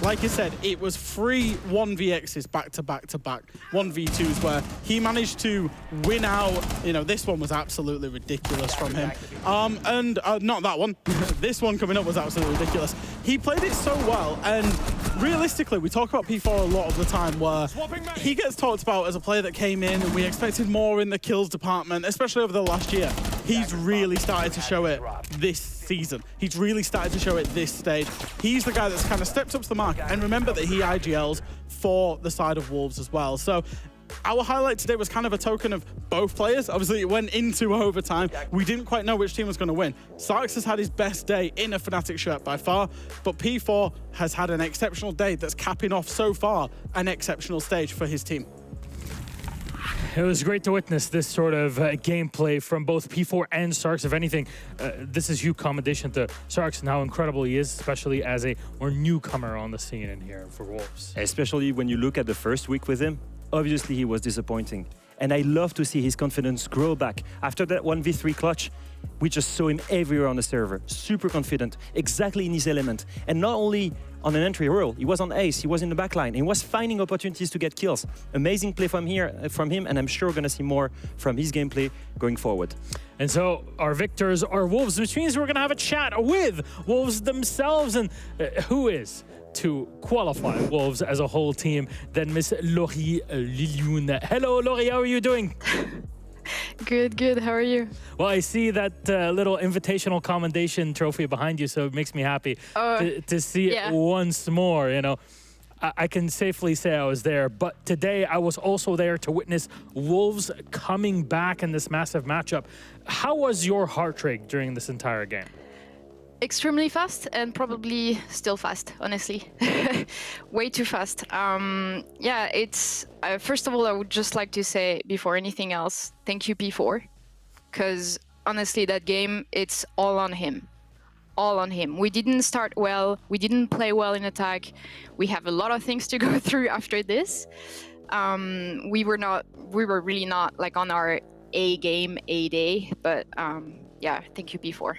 like I said, it was 3 1vx's back to back to back, 1v2s where he managed to win out. This one was absolutely ridiculous from him. And not that one. This one coming up was absolutely ridiculous. He played it so well, and realistically, we talk about P4 a lot of the time where he gets talked about as a player that came in and we expected more in the kills department, especially over the last year. He's really started to show it this season. He's really started to show it this stage. He's the guy that's kind of stepped up to the mark. And remember that he IGL'd for the side of Wolves as well. So our highlight today was kind of a token of both players. Obviously, it went into overtime. We didn't quite know which team was going to win. Sarks has had his best day in a Fnatic shirt by far, but P4 has had an exceptional day that's capping off so far an exceptional stage for his team. It was great to witness this sort of gameplay from both P4 and Sarks. If anything, this is huge commendation to Sarks and how incredible he is, especially as a more newcomer on the scene in here for Wolves. Especially when you look at the first week with him, obviously he was disappointing. And I love to see his confidence grow back. After that 1v3 clutch, we just saw him everywhere on the server, super confident, exactly in his element. And not only on an entry role. He was on ace, he was in the back line, and he was finding opportunities to get kills. Amazing play from him, and I'm sure we're going to see more from his gameplay going forward. And so our victors are Wolves, which means we're going to have a chat with Wolves themselves. And who is to qualify Wolves as a whole team than Miss Laurie Lilioun. Hello, Laurie, how are you doing? Good, good. How are you? Well, I see that little invitational commendation trophy behind you, so it makes me happy to see it once more. You know, I can safely say I was there, but today I was also there to witness Wolves coming back in this massive matchup. How was your heart rate during this entire game? Extremely fast and probably still fast, honestly. Way too fast. Yeah, it's... first of all, I would just like to say, before anything else, thank you, P4. Because, honestly, that game, it's all on him. All on him. We didn't start well. We didn't play well in attack. We have a lot of things to go through after this. We were really not, like, on our A game, A day. But, yeah, thank you, P4.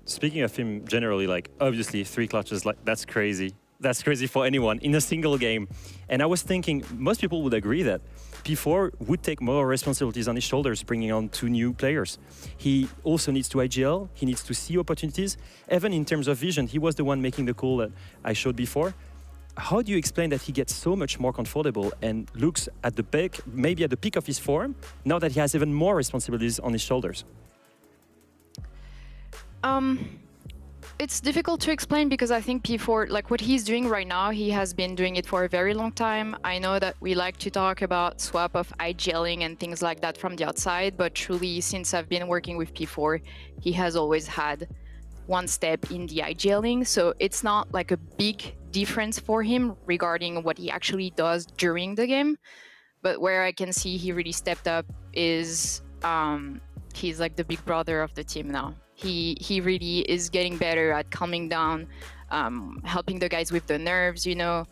Speaking of him generally, like, obviously 3 clutches, like, that's crazy. That's crazy for anyone in a single game. And I was thinking, most people would agree that P4 would take more responsibilities on his shoulders, bringing on 2 new players. He also needs to IGL, he needs to see opportunities. Even in terms of vision, he was the one making the call that I showed before. How do you explain that he gets so much more comfortable and looks at the peak, maybe at the peak of his form, now that he has even more responsibilities on his shoulders? It's difficult to explain because I think P4, like what he's doing right now, he has been doing it for a very long time. I know that we like to talk about swap of IGLing and things like that from the outside, but truly, since I've been working with P4, he has always had one step in the IGLing. So it's not like a big difference for him regarding what he actually does during the game. But where I can see he really stepped up is he's like the big brother of the team now. He really is getting better at calming down, helping the guys with the nerves, you know,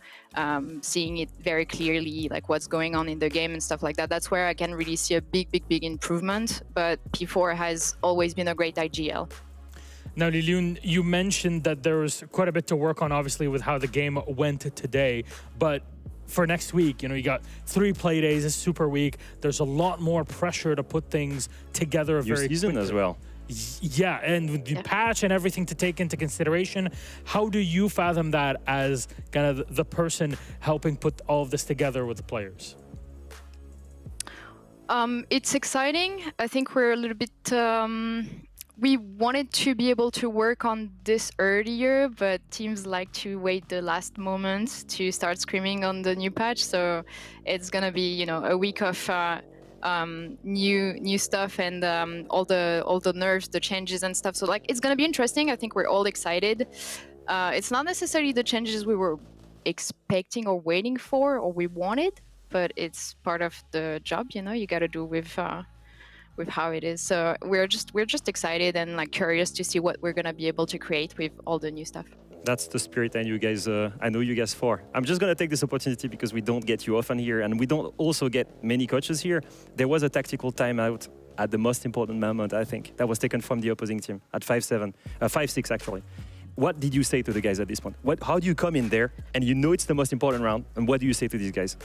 seeing it very clearly, like what's going on in the game and stuff like that. That's where I can really see a big improvement. But P4 has always been a great IGL. Now, Lilioun, you mentioned that there was quite a bit to work on, obviously, with how the game went today. But for next week, you know, you got 3 play days, a super week. There's a lot more pressure to put things together very season quickly. As well. Yeah, and the patch and everything to take into consideration. How do you fathom that as kind of the person helping put all of this together with the players? It's exciting. I think we're a little bit... we wanted to be able to work on this earlier, but teams like to wait the last moment to start screaming on the new patch. So it's going to be, you know, a week of... new stuff and all the nerfs, the changes and stuff. So like it's gonna be interesting. I think we're all excited. It's not necessarily the changes we were expecting or waiting for or we wanted, but it's part of the job. You know, you got to do with how it is. So we're just excited and like curious to see what we're gonna be able to create with all the new stuff. That's the spirit and you guys, I know you guys for. I'm just going to take this opportunity because we don't get you often here and we don't also get many coaches here. There was a tactical timeout at the most important moment, I think, that was taken from the opposing team at 5-6 actually. What did you say to the guys at this point? How do you come in there and you know it's the most important round and what do you say to these guys?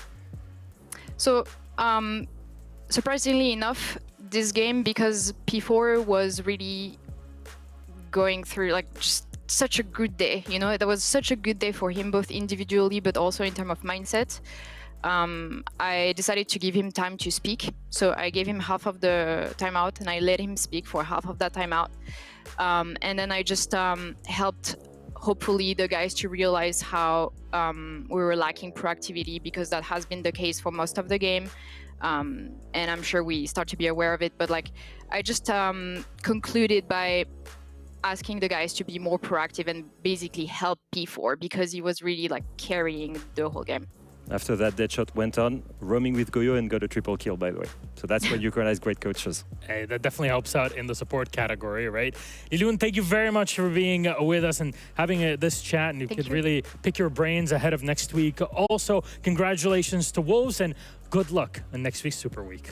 So, surprisingly enough, this game, because P4 was really going through like just such a good day, you know, that was such a good day for him, both individually but also in terms of mindset. I decided to give him time to speak, so I gave him half of the timeout and I let him speak for half of that timeout, and then I just helped hopefully the guys to realize how we were lacking proactivity, because that has been the case for most of the game, and I'm sure we start to be aware of it, but like I just concluded by asking the guys to be more proactive and basically help P4 because he was really like carrying the whole game. After that, Deadshot went on, roaming with Goyo and got a triple kill, by the way. So that's when you recognize great coaches. Hey, that definitely helps out in the support category, right? Lilioun, thank you very much for being with us and having this chat, and you could really pick your brains ahead of next week. Also, congratulations to Wolves and good luck in next week's Super Week.